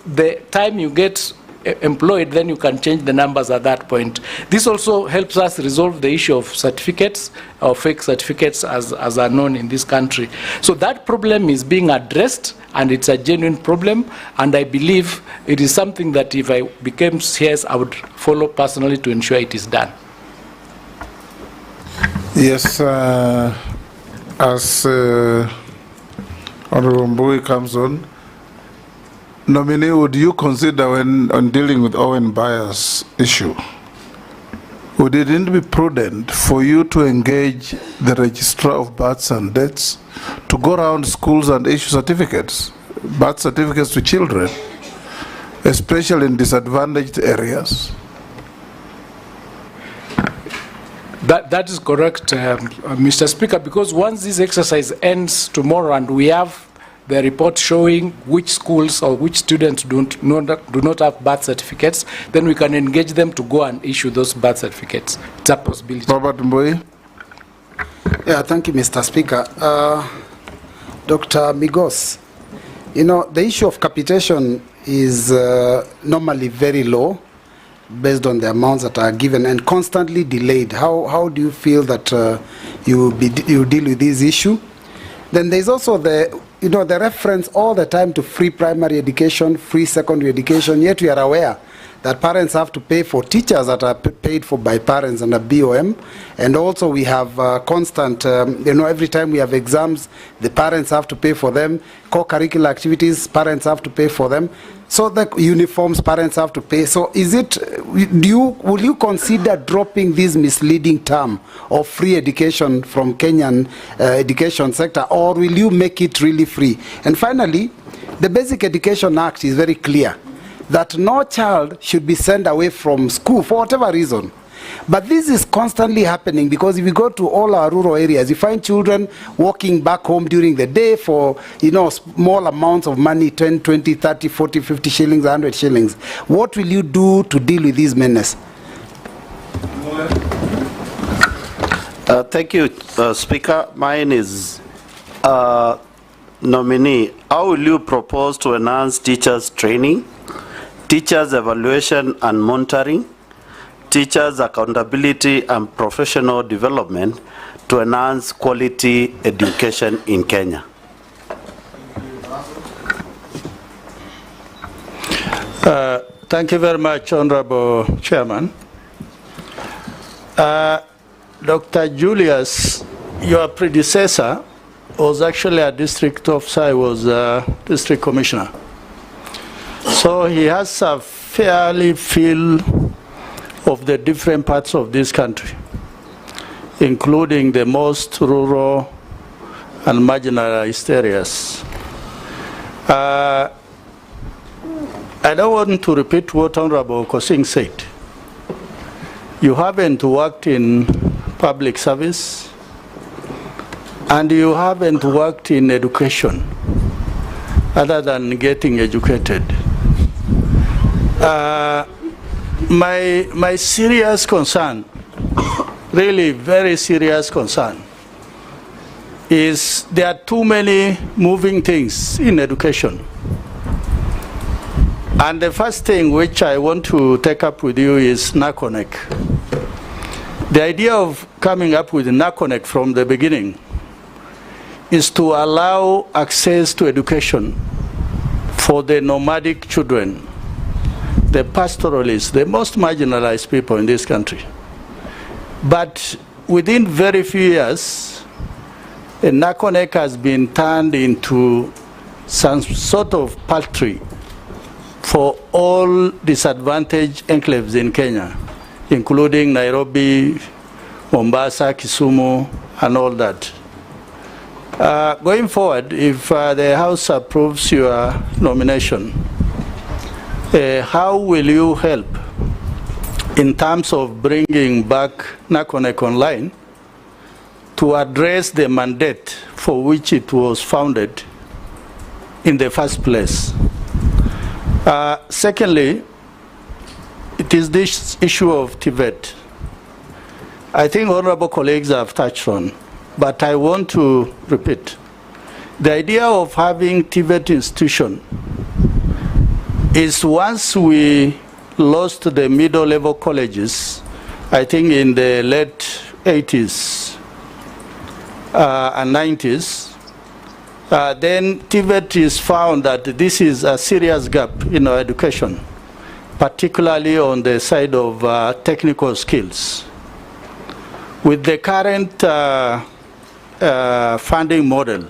the time you get employed, then you can change the numbers at that point. This also helps us resolve the issue of certificates, or fake certificates as are known in this country. So that problem is being addressed, and it's a genuine problem, and I believe it is something that if I became CS, I would follow personally to ensure it is done. Yes, as Honorable Mbui comes on, Nominee, would you consider when on dealing with Owen Bayer's issue, would it not be prudent for you to engage the registrar of births and deaths to go around schools and issue certificates, birth certificates to children, especially in disadvantaged areas? That is correct, Mr. Speaker, because once this exercise ends tomorrow and we have the report showing which schools or which students do not have birth certificates, then we can engage them to go and issue those birth certificates. It's a possibility. Robert Mbui. Yeah, thank you, Mr. Speaker. Dr. Migos, you know, the issue of capitation is normally very low based on the amounts that are given and constantly delayed. How do you feel that you deal with this issue? Then there's also the reference all the time to free primary education, free secondary education, yet we are aware that parents have to pay for teachers that are paid for by parents under BOM, and also we have constant, every time we have exams, the parents have to pay for them, co-curricular activities, parents have to pay for them, so the uniforms, parents have to pay. So will you consider dropping this misleading term of free education from Kenyan education sector, or will you make it really free? And finally, the Basic Education Act is very clear that no child should be sent away from school for whatever reason. But this is constantly happening, because if you go to all our rural areas, you find children walking back home during the day for small amounts of money, 10, 20, 30, 40, 50 shillings, 100 shillings. What will you do to deal with this menace? Thank you, Speaker. Mine is nominee. How will you propose to enhance teachers' training, teachers' evaluation and monitoring, teachers' accountability and professional development to enhance quality education in Kenya? Thank you very much, Honorable Chairman. Dr. Julius, your predecessor was actually a district officer. I was a district commissioner. So he has a fairly feel of the different parts of this country, including the most rural and marginalized areas. I don't want to repeat what Honorable Kosing said. You haven't worked in public service, and you haven't worked in education other than getting educated. My serious concern, really very serious concern, is there are too many moving things in education. And the first thing which I want to take up with you is NACONEC. The idea of coming up with NACONEC from the beginning is to allow access to education for the nomadic children, the pastoralists, the most marginalized people in this country. But within very few years, the NACONEC has been turned into some sort of paltry for all disadvantaged enclaves in Kenya, including Nairobi, Mombasa, Kisumu, and all that. Going forward, if the House approves your nomination, how will you help in terms of bringing back NACONEC online to address the mandate for which it was founded in the first place? Secondly, it is this issue of TVET. I think honorable colleagues have touched on, but I want to repeat. The idea of having TVET institution is, once we lost the middle-level colleges, I think in the late 80s and 90s, then TVET is found that this is a serious gap in our education, particularly on the side of technical skills. With the current funding model,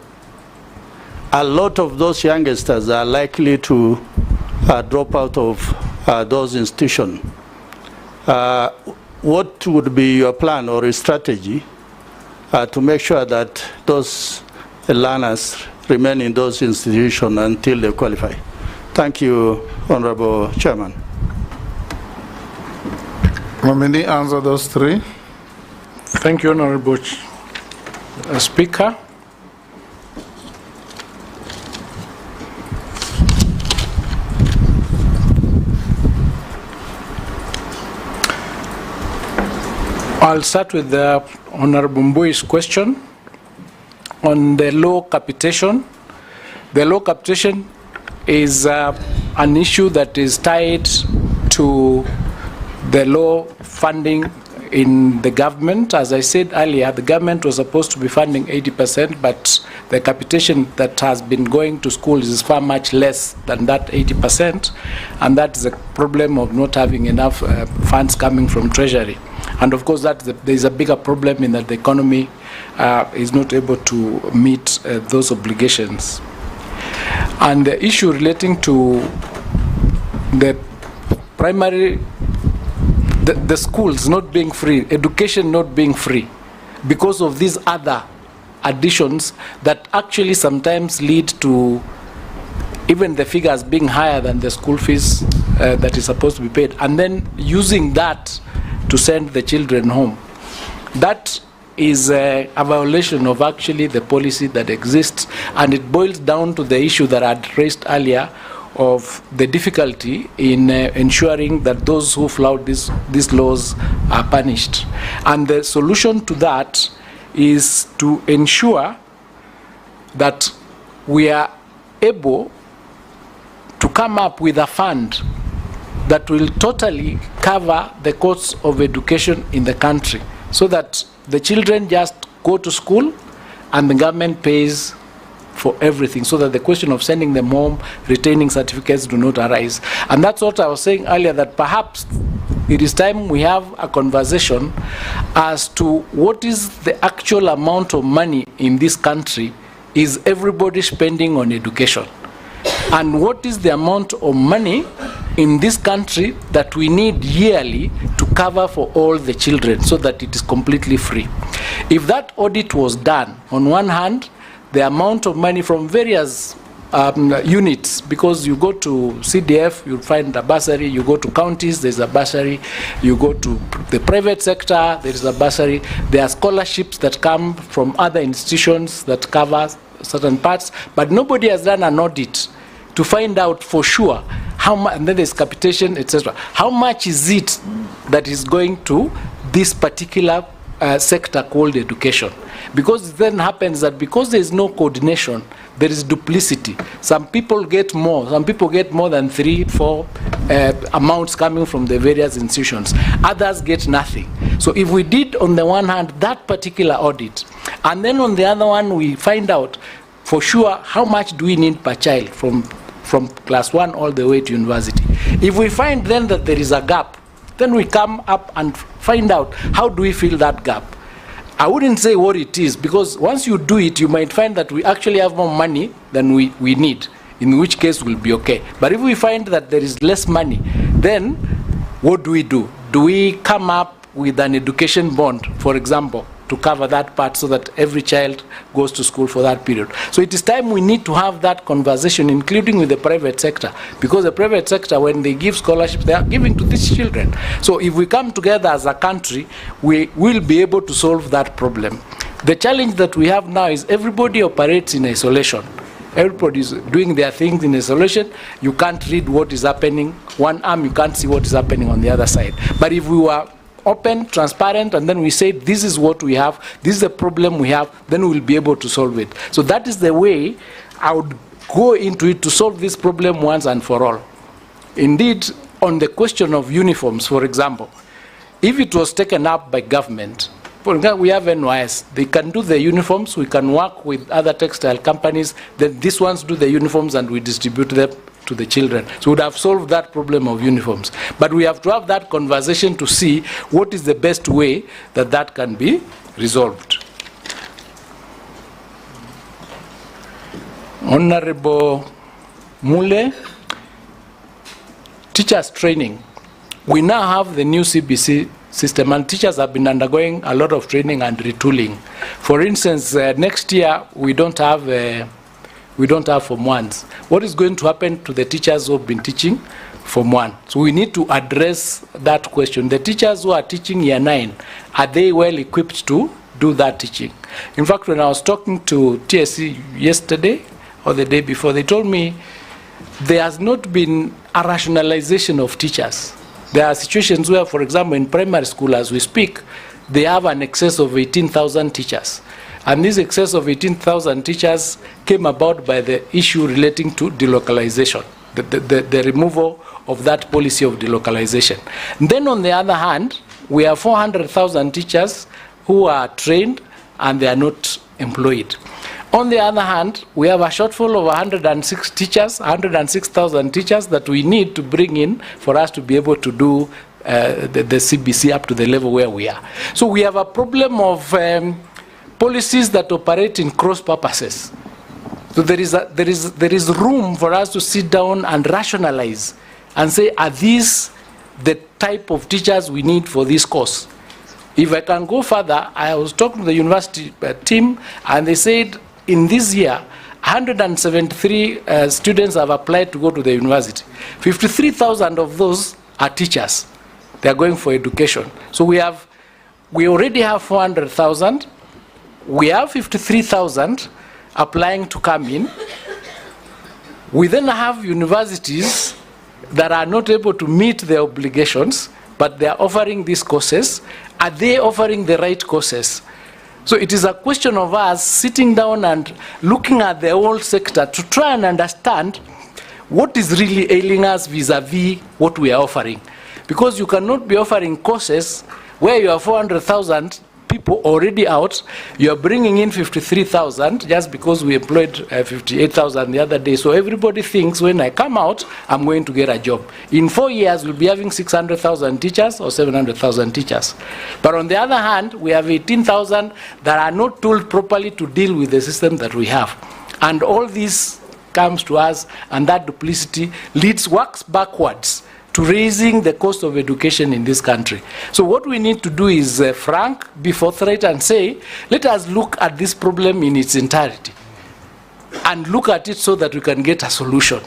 a lot of those youngsters are likely to drop out of those institutions. what would be your plan or your strategy to make sure that those learners remain in those institutions until they qualify? Thank you, Honorable Chairman. Nominee, answer those three. Thank you, Honorable Speaker. I'll start with the Honorable Mbui's question on the low capitation. The low capitation is an issue that is tied to the low funding in the government. As I said earlier, the government was supposed to be funding 80%, but the capitation that has been going to schools is far much less than that 80%, and that is a problem of not having enough funds coming from Treasury. And of course, there is a bigger problem in that the economy is not able to meet those obligations. And the issue relating to the primary, the schools not being free, education not being free, because of these other additions that actually sometimes lead to even the figures being higher than the school fees that is supposed to be paid, and then using that to send the children home. That is a violation of actually the policy that exists, and it boils down to the issue that I had raised earlier of the difficulty in ensuring that those who flout these laws are punished. And the solution to that is to ensure that we are able to come up with a fund that will totally cover the costs of education in the country, so that the children just go to school and the government pays for everything, so that the question of sending them home, retaining certificates do not arise. And that's what I was saying earlier, that perhaps it is time we have a conversation as to what is the actual amount of money in this country is everybody spending on education, and what is the amount of money in this country that we need yearly to cover for all the children, so that it is completely free. If that audit was done, on one hand, the amount of money from various units, because you go to CDF, you'll find a bursary, you go to counties, there's a bursary, you go to the private sector, there is a bursary, there are scholarships that come from other institutions that cover certain parts, but nobody has done an audit to find out for sure how much, and then there's capitation, etc. How much is it that is going to this particular sector called education? Because it then happens that because there is no coordination, there is duplicity. Some people get more. Some people get more than 3-4 amounts coming from the various institutions. Others get nothing. So if we did, on the one hand, that particular audit, and then on the other one, we find out for sure how much do we need per child from class 1 all the way to university. If we find then that there is a gap, then we come up and find out how do we fill that gap. I wouldn't say what it is, because once you do it, you might find that we actually have more money than we need, in which case we'll be okay. But if we find that there is less money, then what do? Do we come up with an education bond, for example, to cover that part so that every child goes to school for that period? So it is time we need to have that conversation, including with the private sector, because the private sector, when they give scholarships, they are giving to these children. So if we come together as a country, we will be able to solve that problem. The challenge that we have now is everybody operates in isolation. Everybody is doing their things in isolation. You can't read what is happening. One arm, you can't see what is happening on the other side. But if we were open, transparent, and then we say this is what we have, this is the problem we have, then we'll be able to solve it. So that is the way I would go into it, to solve this problem once and for all. Indeed, on the question of uniforms, for example, if it was taken up by government, for example, we have NYS, they can do the uniforms, we can work with other textile companies, then these ones do the uniforms and we distribute them to the children. So we would have solved that problem of uniforms. But we have to have that conversation to see what is the best way that that can be resolved. Honorable Mule, teachers training. We now have the new CBC system, and teachers have been undergoing a lot of training and retooling. For instance, next year we don't have Form 1s. What is going to happen to the teachers who have been teaching Form 1? So we need to address that question. The teachers who are teaching Year 9, are they well equipped to do that teaching? In fact, when I was talking to TSC yesterday or the day before, they told me there has not been a rationalization of teachers. There are situations where, for example, in primary school as we speak, they have an excess of 18,000 teachers. And this excess of 18,000 teachers came about by the issue relating to delocalization, the removal of that policy of delocalization. Then on the other hand, we have 400,000 teachers who are trained and they are not employed. On the other hand, we have a shortfall of 106,000 teachers that we need to bring in for us to be able to do the CBC up to the level where we are. So we have a problem of policies that operate in cross purposes. So there is room for us to sit down and rationalize and say, are these the type of teachers we need for this course? If I can go further, I was talking to the university team, and they said in this year, 173 students have applied to go to the university. 53,000 of those are teachers. They are going for education. So we already have 400,000. We have 53,000 applying to come in. We then have universities that are not able to meet their obligations, but they are offering these courses. Are they offering the right courses? So it is a question of us sitting down and looking at the whole sector to try and understand what is really ailing us vis-a-vis what we are offering. Because you cannot be offering courses where you have 400,000 people already out, you are bringing in 53,000 just because we employed 58,000 the other day. So everybody thinks when I come out, I'm going to get a job. In 4 years, we'll be having 600,000 teachers or 700,000 teachers. But on the other hand, we have 18,000 that are not told properly to deal with the system that we have. And all this comes to us, and that duplicity works backwards to raising the cost of education in this country. So what we need to do is frank, be forthright, and say, let us look at this problem in its entirety and look at it so that we can get a solution.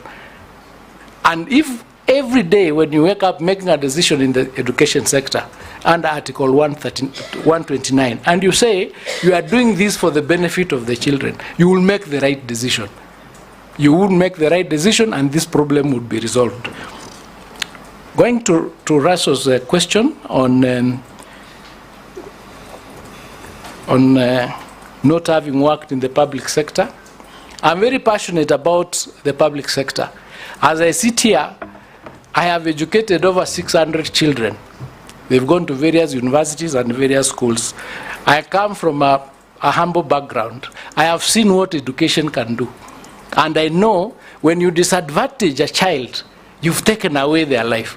And if every day when you wake up making a decision in the education sector under Article 129, and you say you are doing this for the benefit of the children, you will make the right decision. You would make the right decision, and this problem would be resolved. Going to Russell's question on not having worked in the public sector, I'm very passionate about the public sector. As I sit here, I have educated over 600 children. They've gone to various universities and various schools. I come from a humble background. I have seen what education can do. And I know when you disadvantage a child, you've taken away their life.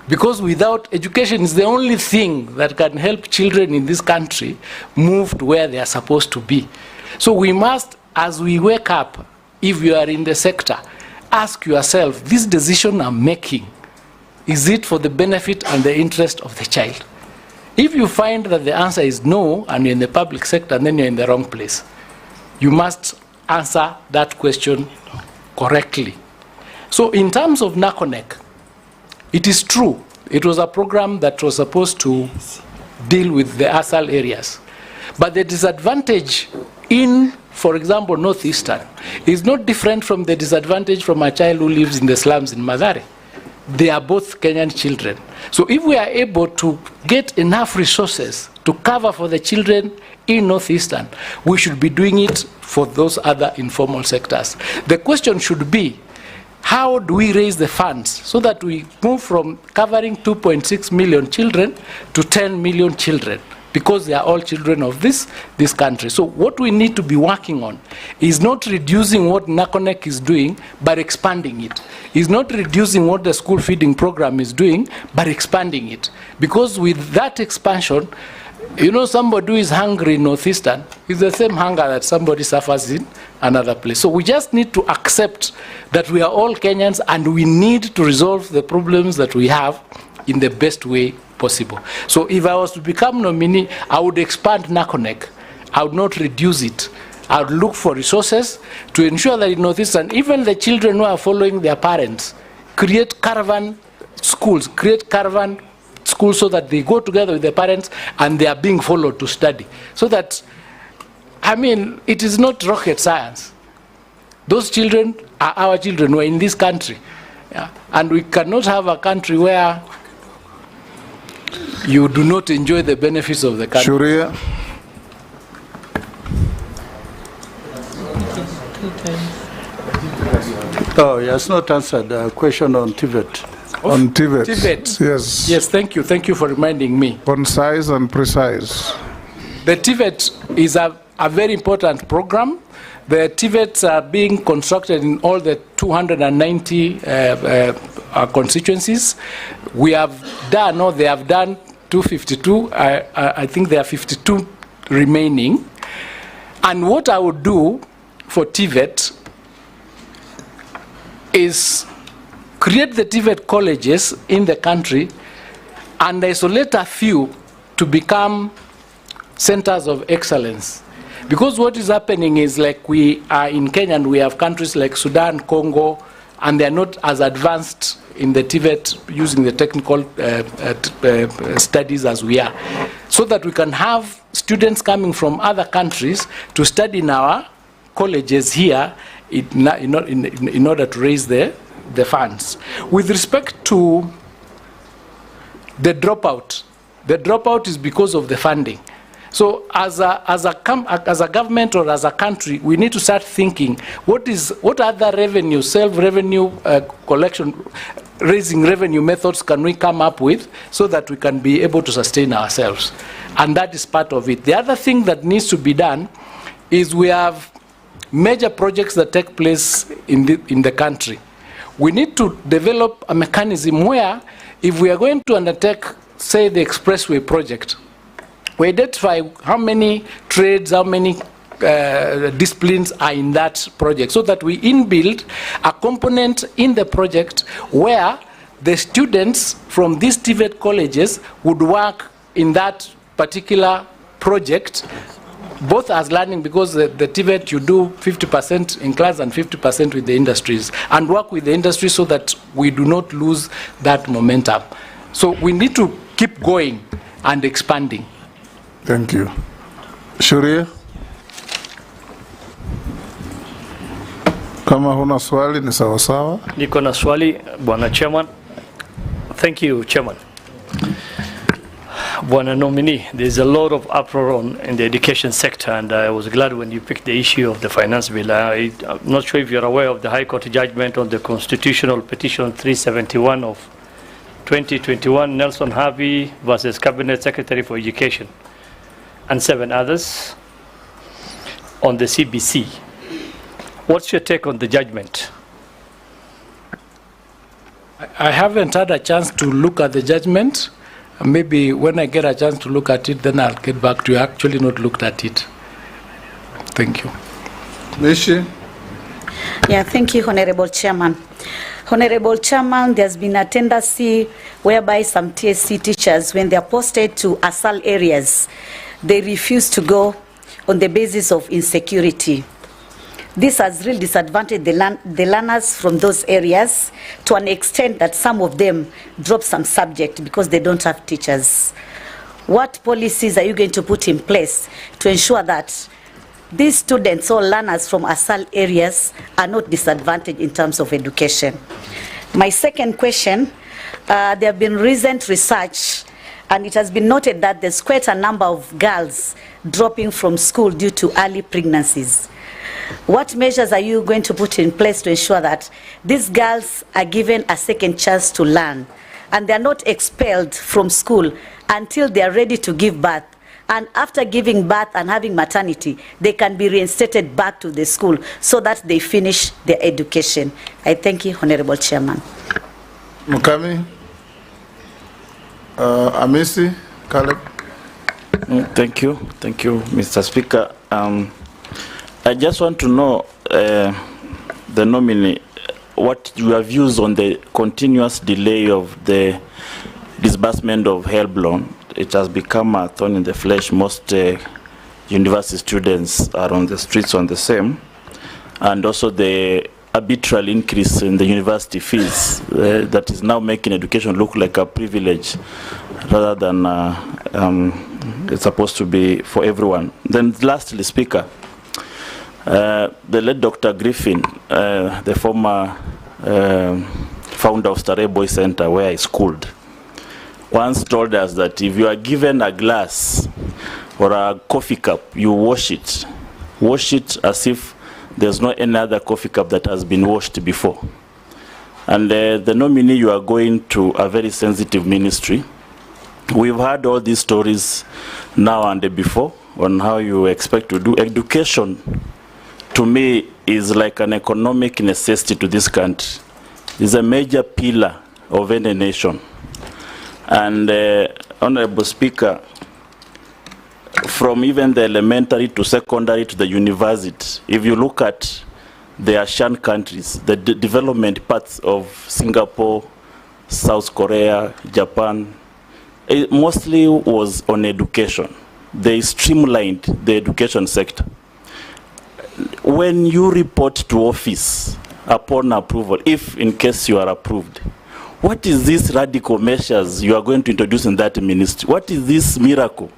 Because without education is the only thing that can help children in this country move to where they are supposed to be. So we must, as we wake up, if you are in the sector, ask yourself, this decision I'm making, is it for the benefit and the interest of the child? If you find that the answer is no, and you're in the public sector, then you're in the wrong place. You must answer that question correctly. So in terms of NACONEC, it is true, it was a program that was supposed to deal with the ASAL areas. But the disadvantage in, for example, Northeastern, is not different from the disadvantage from a child who lives in the slums in Mathare. They are both Kenyan children. So if we are able to get enough resources to cover for the children in Northeastern, we should be doing it for those other informal sectors. The question should be, how do we raise the funds so that we move from covering 2.6 million children to 10 million children? Because they are all children of this country. So what we need to be working on is not reducing what NACONEC is doing, but expanding it. Is not reducing what the school feeding program is doing, but expanding it. Because with that expansion, you know, somebody who is hungry in Northeastern is the same hunger that somebody suffers in another place. So we just need to accept that we are all Kenyans and we need to resolve the problems that we have in the best way possible. So if I was to become nominee, I would expand NACONEC. I would not reduce it. I would look for resources to ensure that in Northeastern, even the children who are following their parents, create caravan schools so that they go together with their parents and they are being followed to study. So that, I mean, it is not rocket science. Those children are our children who are in this country. Yeah? And we cannot have a country where you do not enjoy the benefits of the country. Sharia. Oh, he has not answered the question on TVET. On TVET. TVET. Yes. Yes, thank you. Thank you for reminding me. Concise and precise. The TVET is a very important program. The TVETs are being constructed in all the 290 constituencies. We have done, or they have done 252. I think there are 52 remaining. And what I would do for TVET is create the TVET colleges in the country and isolate a few to become centers of excellence. Because what is happening is, like, we are in Kenya and we have countries like Sudan, Congo, and they are not as advanced in the TVET using the technical studies as we are. So that we can have students coming from other countries to study in our colleges here in order to raise the funds. With respect to the dropout is because of the funding. So as a government or as a country, we need to start thinking, what other revenue, self-revenue collection, raising revenue methods can we come up with so that we can be able to sustain ourselves? And that is part of it. The other thing that needs to be done is we have major projects that take place in the country. We need to develop a mechanism where, if we are going to undertake, say, the expressway project, we identify how many trades, how many disciplines are in that project, so that we inbuild a component in the project where the students from these TVET colleges would work in that particular project, both as learning, because the TVET you do 50% in class and 50% with the industries, and work with the industry so that we do not lose that momentum. So we need to keep going and expanding. Thank you. Sharia? Kama huna swali ni sawa sawa. Niko na swali, Bwana Chairman. Thank you, Chairman. Bwana nominee, there's a lot of uproar in the education sector, and I was glad when you picked the issue of the finance bill. I'm not sure if you're aware of the High Court judgment on the constitutional petition 371 of 2021, Nelson Harvey versus Cabinet Secretary for Education, and 7 others on the CBC. What's your take on the judgment? I haven't had a chance to look at the judgment. Maybe when I get a chance to look at it, then I'll get back to you. I actually not looked at it. Thank you. Mishi? Yeah, thank you, Honorable Chairman. Honorable Chairman, there's been a tendency whereby some TSC teachers, when they are posted to ASAL areas, they refuse to go on the basis of insecurity. This has really disadvantaged the learners from those areas to an extent that some of them drop some subject because they don't have teachers. What policies are you going to put in place to ensure that these students or learners from ASAL areas are not disadvantaged in terms of education? My second question, there have been recent research, and it has been noted that there's quite a number of girls dropping from school due to early pregnancies. What measures are you going to put in place to ensure that these girls are given a second chance to learn and they are not expelled from school until they are ready to give birth? And after giving birth and having maternity, they can be reinstated back to the school so that they finish their education. I thank you, Honorable Chairman. Mukami? Amisi? Caleb? Thank you, Mr. Speaker. I just want to know, the nominee, what your views on the continuous delay of the disbursement of HELB loan. It has become a thorn in the flesh. Most university students are on the streets on the same. And also the arbitrary increase in the university fees that is now making education look like a privilege rather than it's supposed to be for everyone. Then lastly, Speaker, the late Dr. Griffin, the former founder of Starehe Boys Center, where I schooled, once told us that if you are given a glass or a coffee cup, you wash it as if there's no any other coffee cup that has been washed before. And the nominee, you are going to a very sensitive ministry. We've heard all these stories now and before on how you expect to do. Education, to me, is like an economic necessity to this country. It's a major pillar of any nation. And Honorable Speaker, from even the elementary to secondary to the university, if you look at the Asian countries, the development parts of Singapore, South Korea, Japan, it mostly was on education. They streamlined the education sector. When you report to office upon approval, if in case you are approved, what is these radical measures you are going to introduce in that ministry? What is this miracle?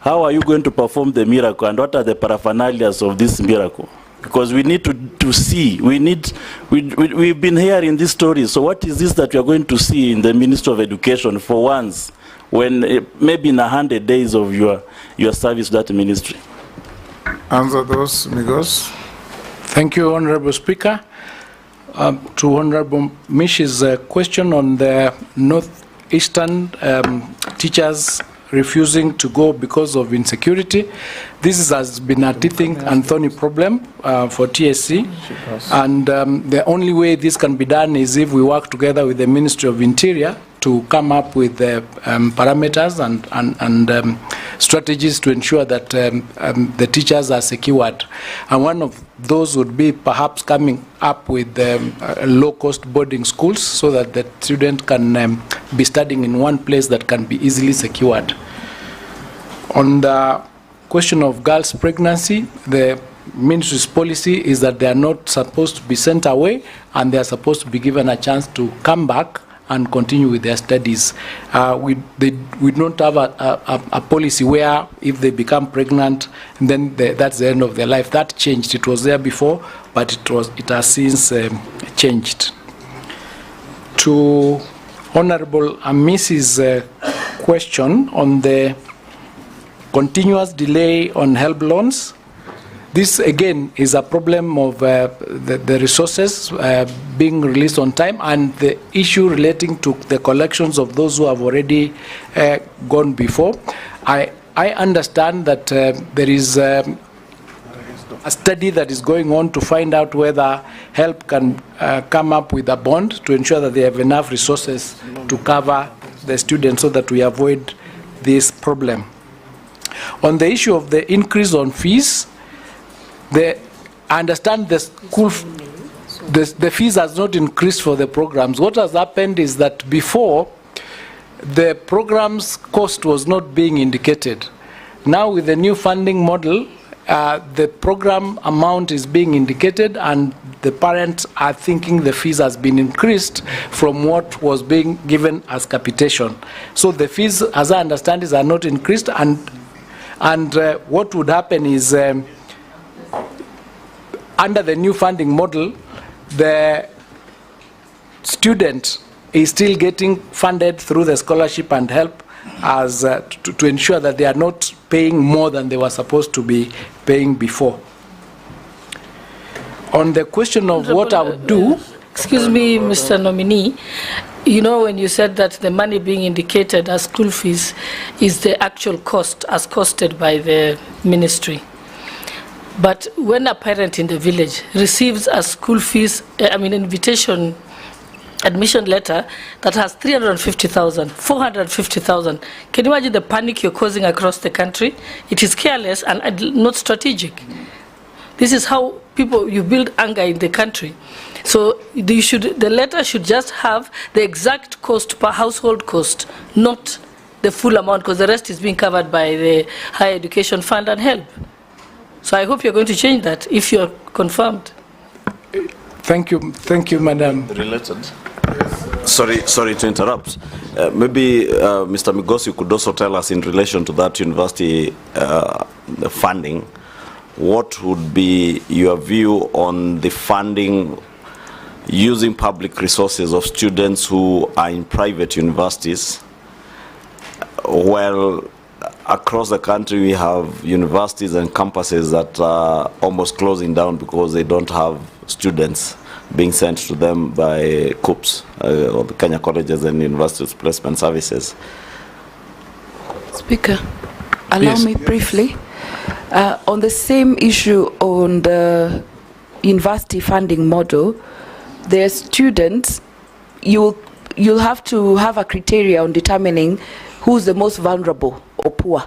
How are you going to perform the miracle, and what are the paraphernalias of this miracle? Because we need to see, we've been hearing these stories, so what is this that we are going to see in the Ministry of Education for once, when maybe in 100 days of your service to that ministry? Answer those, Migos. Thank you, Honorable Speaker. To Honorable Mish's question on the northeastern teachers refusing to go because of insecurity. This has been a teething and thorny problem for TSC, and the only way this can be done is if we work together with the Ministry of Interior to come up with the parameters and strategies to ensure that the teachers are secured. And one of those would be perhaps coming up with low-cost boarding schools so that the student can be studying in one place that can be easily secured. On the question of girls' pregnancy, the ministry's policy is that they are not supposed to be sent away, and they are supposed to be given a chance to come back and continue with their studies. We don't have a policy where if they become pregnant, then that's the end of their life. That changed. It was there before, but it has since changed. To Honorable Mrs. question on the continuous delay on HELB loans, this again is a problem of the resources being released on time, and the issue relating to the collections of those who have already gone before. I understand that there is a study that is going on to find out whether HELB can come up with a bond to ensure that they have enough resources to cover the students so that we avoid this problem. On the issue of the increase on fees, I understand the fees has not increased for the programs. What has happened is that before, the program's cost was not being indicated. Now with the new funding model, the program amount is being indicated, and the parents are thinking the fees has been increased from what was being given as capitation. So the fees, as I understand it, are not increased, and what would happen is under the new funding model, the student is still getting funded through the scholarship and help as to ensure that they are not paying more than they were supposed to be paying before. On the question of what I would do... Excuse me, Mr. Nominee. You know, when you said that the money being indicated as school fees is the actual cost as costed by the ministry. But when a parent in the village receives a school fees, invitation admission letter that has 350,000, 450,000, can you imagine the panic you're causing across the country? It is careless and not strategic. This is how you build anger in the country. So the letter should just have the exact cost per household cost, not the full amount, because the rest is being covered by the Higher Education Fund and HELP. So I hope you're going to change that if you're confirmed. Thank you, Madam. Related. Sorry to interrupt. Maybe Mr. Migos, you could also tell us in relation to that university funding, what would be your view on the funding using public resources of students who are in private universities? Well, across the country we have universities and campuses that are almost closing down because they don't have students being sent to them by COOPs, or the Kenya Colleges and Universities Placement Services. Speaker, allow me briefly. On the same issue on the university funding model, their students, you'll have to have a criteria on determining who's the most vulnerable or poor.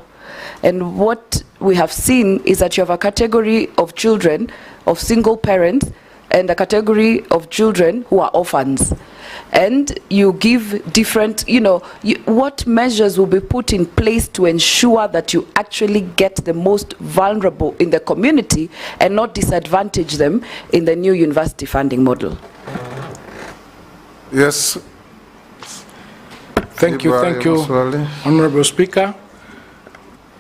And what we have seen is that you have a category of children of single parents and a category of children who are orphans. And you give different, what measures will be put in place to ensure that you actually get the most vulnerable in the community and not disadvantage them in the new university funding model? Yes. Thank you, Honorable Speaker.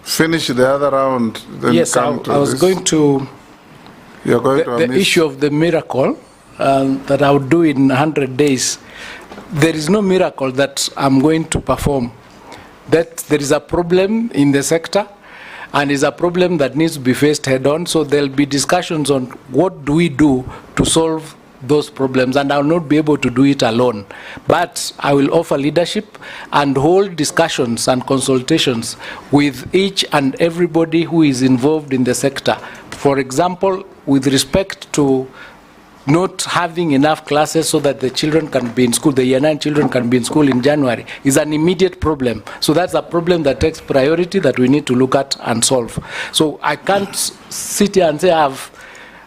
Finish the other round. Then yes, I was going to. You're going to the issue of the miracle that I would do in 100 days. There is no miracle that I'm going to perform. That there is a problem in the sector, and is a problem that needs to be faced head-on. So there'll be discussions on what do we do to solve those problems, and I'll not be able to do it alone. But I will offer leadership and hold discussions and consultations with each and everybody who is involved in the sector. For example, with respect to not having enough classes so that the children can be in school, the year 9 children can be in school in January, is an immediate problem. So that's a problem that takes priority that we need to look at and solve. So I can't sit here and say I have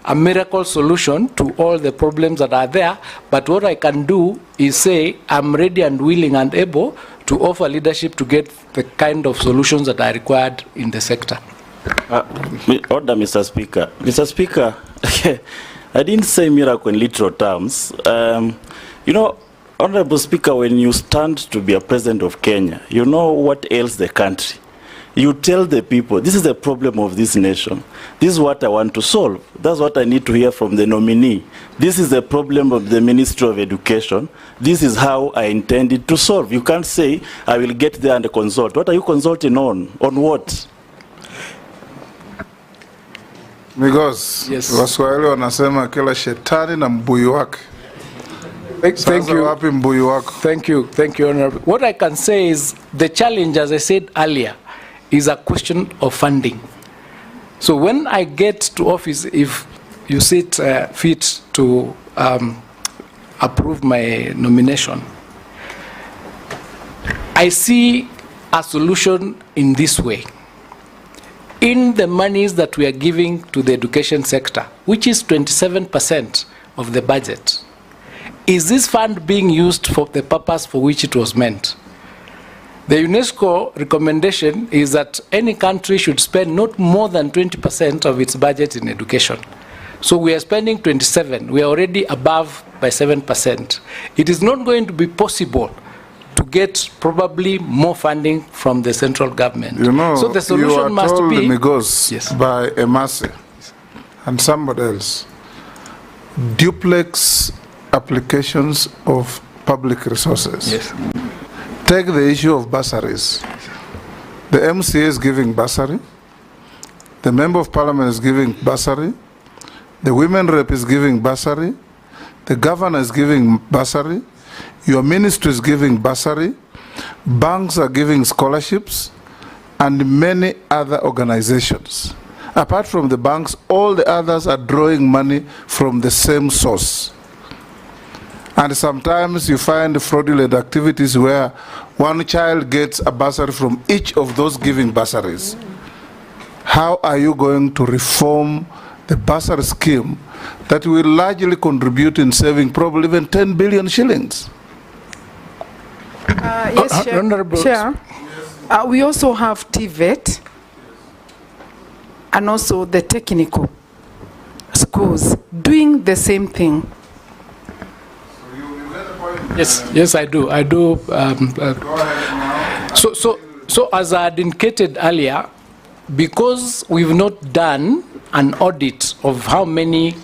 a miracle solution to all the problems that are there, but what I can do is say I'm ready and willing and able to offer leadership to get the kind of solutions that are required in the sector. Order, Mr. Speaker. Mr. Speaker, I didn't say miracle in literal terms. Honorable Speaker, when you stand to be a president of Kenya, you know what ails the country. You tell the people, this is the problem of this nation. This is what I want to solve. That's what I need to hear from the nominee. This is the problem of the Ministry of Education. This is how I intended to solve. You can't say, I will get there and consult. What are you consulting on? On what? Migos, yes. Waswahili wanasema kila shetani na mbuyu wake. Thank you, Honorable. What I can say is the challenge, as I said earlier, is a question of funding. So when I get to office, if you sit fit to approve my nomination, I see a solution in this way. In the monies that we are giving to the education sector, which is 27% of the budget, is this fund being used for the purpose for which it was meant? The UNESCO recommendation is that any country should spend not more than 20% of its budget in education. So we are spending 27%. We are already above by 7%. It is not going to be possible to get probably more funding from the central government. So the solution must be... You are told Migos by Emase and somebody else, duplex applications of public resources. Yes. Take the issue of bursaries. The MCA is giving bursary. The Member of Parliament is giving bursary. The Women Rep is giving bursary. The Governor is giving bursary. Your ministry is giving bursary. Banks are giving scholarships. And many other organizations. Apart from the banks, all the others are drawing money from the same source. And sometimes you find fraudulent activities where one child gets a bursary from each of those giving bursaries. How are you going to reform the bursary scheme that will largely contribute in saving probably even 10 billion shillings. Yes, Chair. Honorable. Chair. We also have TVET and also the technical schools doing the same thing. Yes, I do. So as I had indicated earlier, because we've not done an audit of how many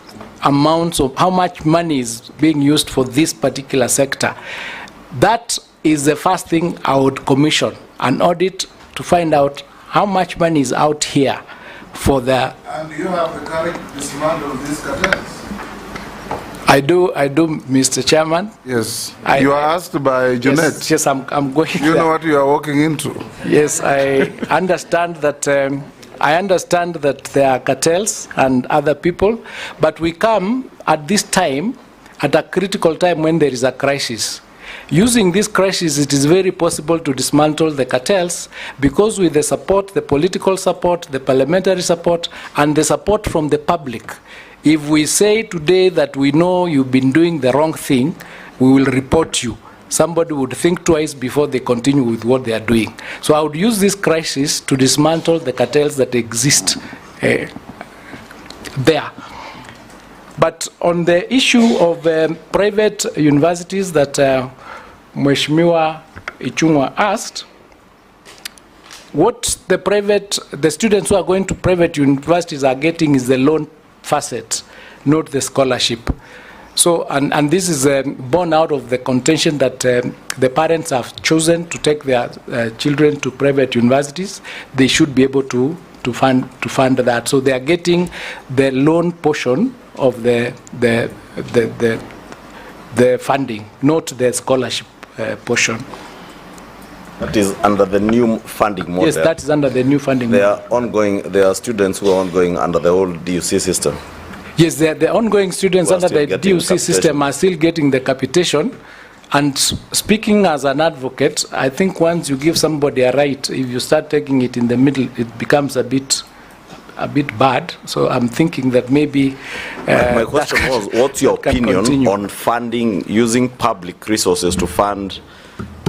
amounts of how much money is being used for this particular sector, that is the first thing I would commission, an audit to find out how much money is out here for the... And you have the courage to dismantle these cartels? I do, Mr. Chairman. Yes. You are asked by Jeanette. Yes, I'm going. You know what you are walking into. Yes, I understand that. I understand that there are cartels and other people, but we come at this time, at a critical time when there is a crisis. Using this crisis, it is very possible to dismantle the cartels because with the support, the political support, the parliamentary support, and the support from the public. If we say today that we know you've been doing the wrong thing, we will report you. Somebody would think twice before they continue with what they are doing. So I would use this crisis to dismantle the cartels that exist there. But on the issue of private universities that Mheshimiwa Ichung'wa asked, what the students who are going to private universities are getting is the loan facet, not the scholarship. So, and this is born out of the contention that the parents have chosen to take their children to private universities. They should be able to fund that. So they are getting the loan portion of the funding, not the scholarship portion. That is under the new funding model. Yes, that is under the new funding model. There are students who are ongoing under the old DUC system. Yes, the ongoing students under the DUC system are still getting the capitation. And speaking as an advocate, I think once you give somebody a right, if you start taking it in the middle, it becomes a bit bad. So I'm thinking that maybe... My question was, what's your opinion on funding, using public resources to fund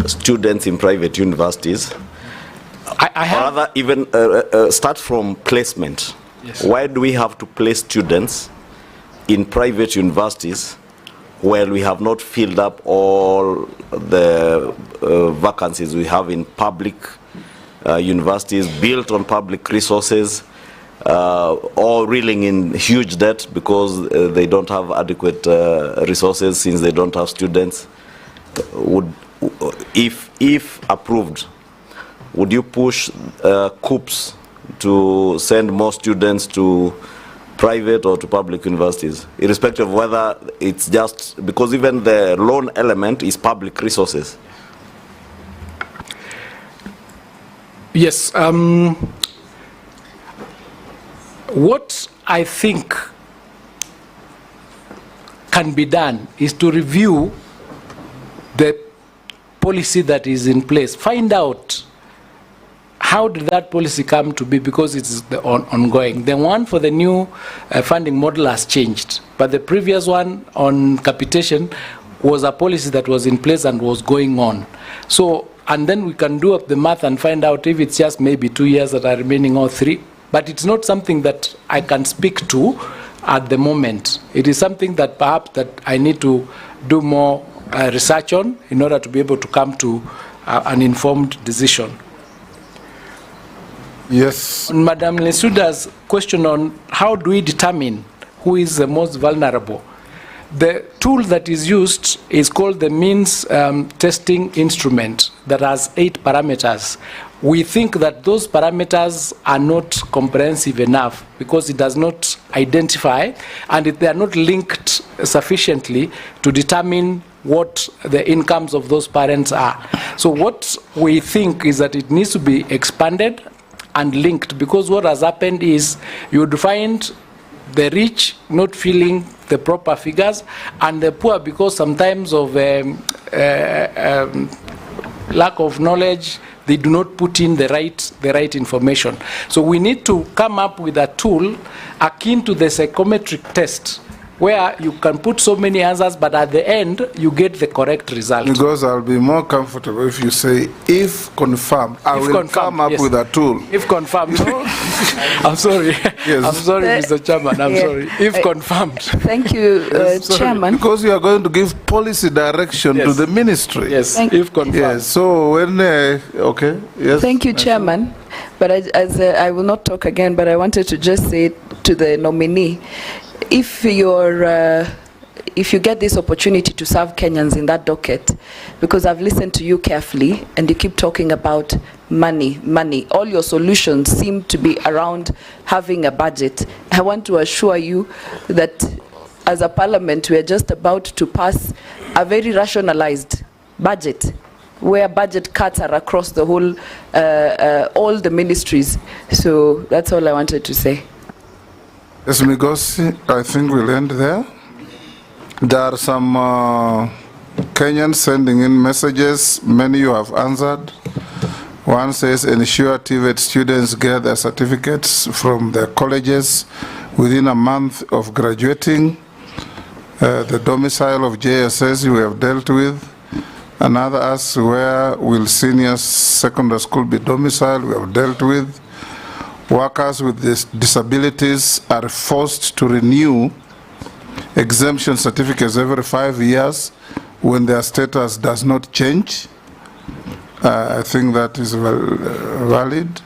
students in private universities? Rather, even start from placement. Yes. Why do we have to place students in private universities while we have not filled up all the vacancies we have in public universities built on public resources, or reeling in huge debt because they don't have adequate resources since they don't have students? If approved, would you push COOPs to send more students to private or to public universities, irrespective of whether it's just because even the loan element is public resources? Yes. What I think can be done is to review the policy that is in place. Find out how did that policy come to be, because it's the ongoing. The one for the new funding model has changed, but the previous one on capitation was a policy that was in place and was going on. So, and then we can do up the math and find out if it's just maybe 2 years that are remaining or 3. But it's not something that I can speak to at the moment. It is something that perhaps that I need to do more research on in order to be able to come to an informed decision. Yes. On Madam Lesuda's question on how do we determine who is the most vulnerable, the tool that is used is called the means testing instrument that has 8 parameters. We think that those parameters are not comprehensive enough because it does not identify and they are not linked sufficiently to determine what the incomes of those parents are. So what we think is that it needs to be expanded and linked, because what has happened is you would find the rich not feeling the proper figures and the poor, because sometimes of lack of knowledge, they do not put in the right information. So we need to come up with a tool akin to the psychometric test, where you can put so many answers, but at the end, you get the correct result. Because I'll be more comfortable if you say, if confirmed, I will come up with a tool. If confirmed, no? I'm sorry. Yes. I'm sorry, Mr. Chairman, I'm sorry. If confirmed. Thank you, Chairman. Because you are going to give policy direction to the ministry. Yes, if confirmed. Yes, so when, okay, yes. Thank you, Chairman. But I will not talk again, but I wanted to just say to the nominee, if you get this opportunity to serve Kenyans in that docket, because I've listened to you carefully and you keep talking about money. All your solutions seem to be around having a budget. I want to assure you that as a parliament, we are just about to pass a very rationalized budget, where budget cuts are across the whole, all the ministries. So that's all I wanted to say. Yes, Migosi, I think we'll end there. There are some Kenyans sending in messages. Many you have answered. One says, ensure TVET students get their certificates from their colleges within a month of graduating. The domicile of JSS we have dealt with. Another asks, where will senior secondary school be domiciled? We have dealt with. Workers with disabilities are forced to renew exemption certificates every 5 years when their status does not change. I think that is valid.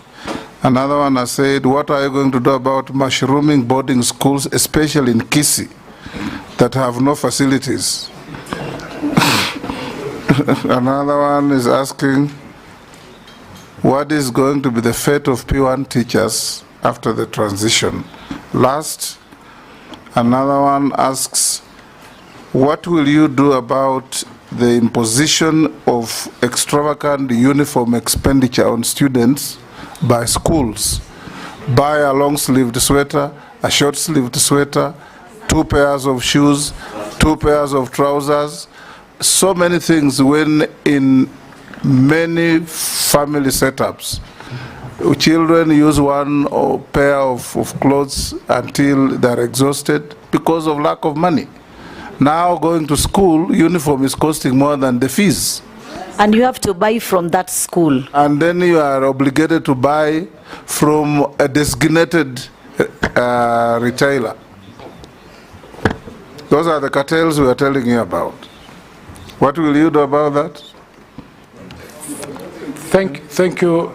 Another one has said, what are you going to do about mushrooming boarding schools, especially in Kisii, that have no facilities? Another one is asking, what is going to be the fate of P1 teachers after the transition? Last, another one asks, what will you do about the imposition of extravagant uniform expenditure on students by schools? Buy a long-sleeved sweater, a short-sleeved sweater, 2 pairs of shoes, 2 pairs of trousers, so many things, when in many family setups, children use one pair of clothes until they're exhausted because of lack of money. Now going to school, uniform is costing more than the fees. And you have to buy from that school. And then you are obligated to buy from a designated retailer. Those are the cartels we are telling you about. What will you do about that? Thank you.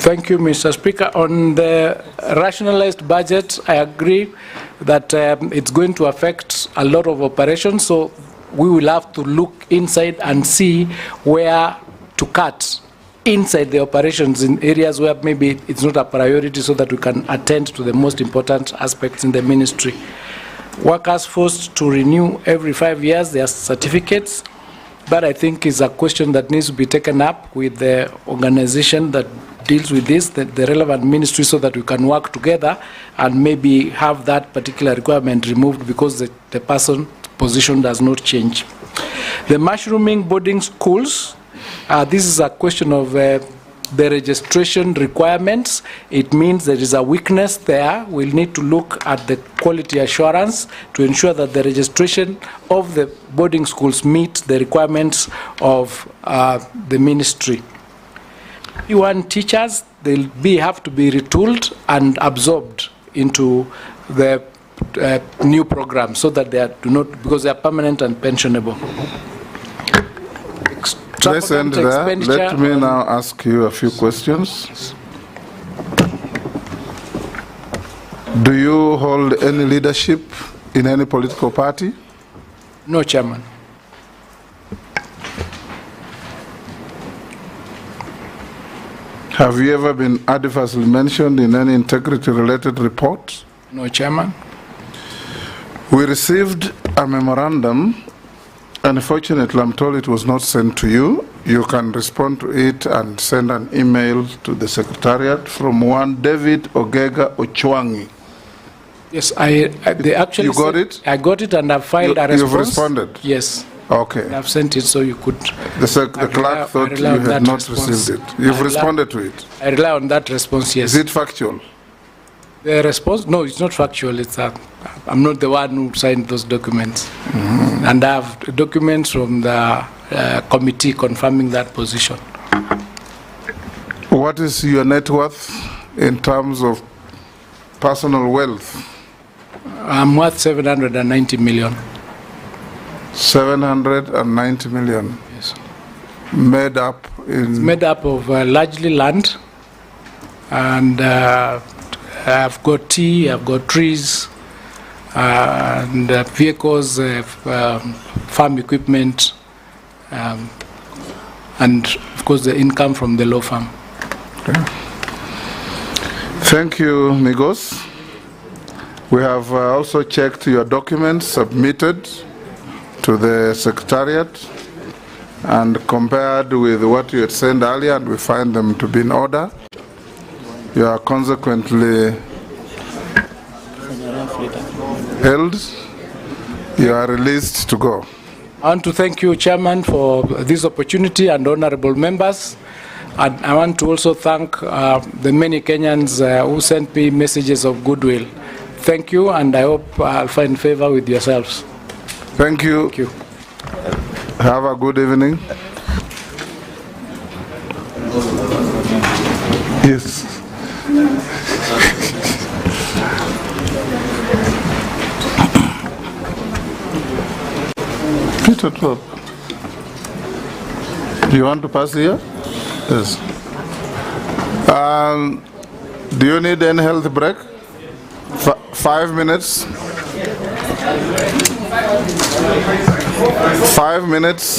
Thank you, Mr. Speaker. On the rationalized budget, I agree that it's going to affect a lot of operations, so we will have to look inside and see where to cut inside the operations in areas where maybe it's not a priority, so that we can attend to the most important aspects in the ministry. Workers forced to renew every 5 years their certificates. That, I think, is a question that needs to be taken up with the organization that deals with this, the relevant ministry, so that we can work together and maybe have that particular requirement removed because the person's position does not change. The mushrooming boarding schools, this is a question of the registration requirements. It means there is a weakness there. We'll need to look at the quality assurance to ensure that the registration of the boarding schools meet the requirements of the ministry. P1 teachers, they'll have to be retooled and absorbed into the new program, so that they do not, because they are permanent and pensionable. Let's end there. Let me now ask you a few questions. Do you hold any leadership in any political party? No, Chairman. Have you ever been adversely mentioned in any integrity-related report? No, Chairman. We received a memorandum. Unfortunately, I'm told it was not sent to you. You can respond to it and send an email to the Secretariat from one David Ogega Ochwangi. Yes, they actually. You got it? I got it, and I filed a response. You've responded? Yes. Okay. I've sent it so you could. The clerk thought you had not received it. You've responded to it. I rely on that response, yes. Is it factual? The response? No, it's not factual. It's I'm not the one who signed those documents. And I have documents from the committee confirming that position. What is your net worth in terms of personal wealth? I'm worth 790 million. 790 million? Yes. Made up in? It's made up of largely land, and I've got tea, I've got trees, and vehicles, farm equipment, and of course the income from the law firm. Okay. Thank you, Migos. We have also checked your documents submitted to the Secretariat and compared with what you had sent earlier, and we find them to be in order. You are consequently held. You are released to go. I want to thank you, Chairman, for this opportunity and honorable members. And I want to also thank the many Kenyans who sent me messages of goodwill. Thank you, and I hope I'll find favor with yourselves. Thank you. Thank you. Have a good evening. Yes. Peter Trop. Do you want to pass here? Yes. Do you need any health break? 5 minutes. 5 minutes.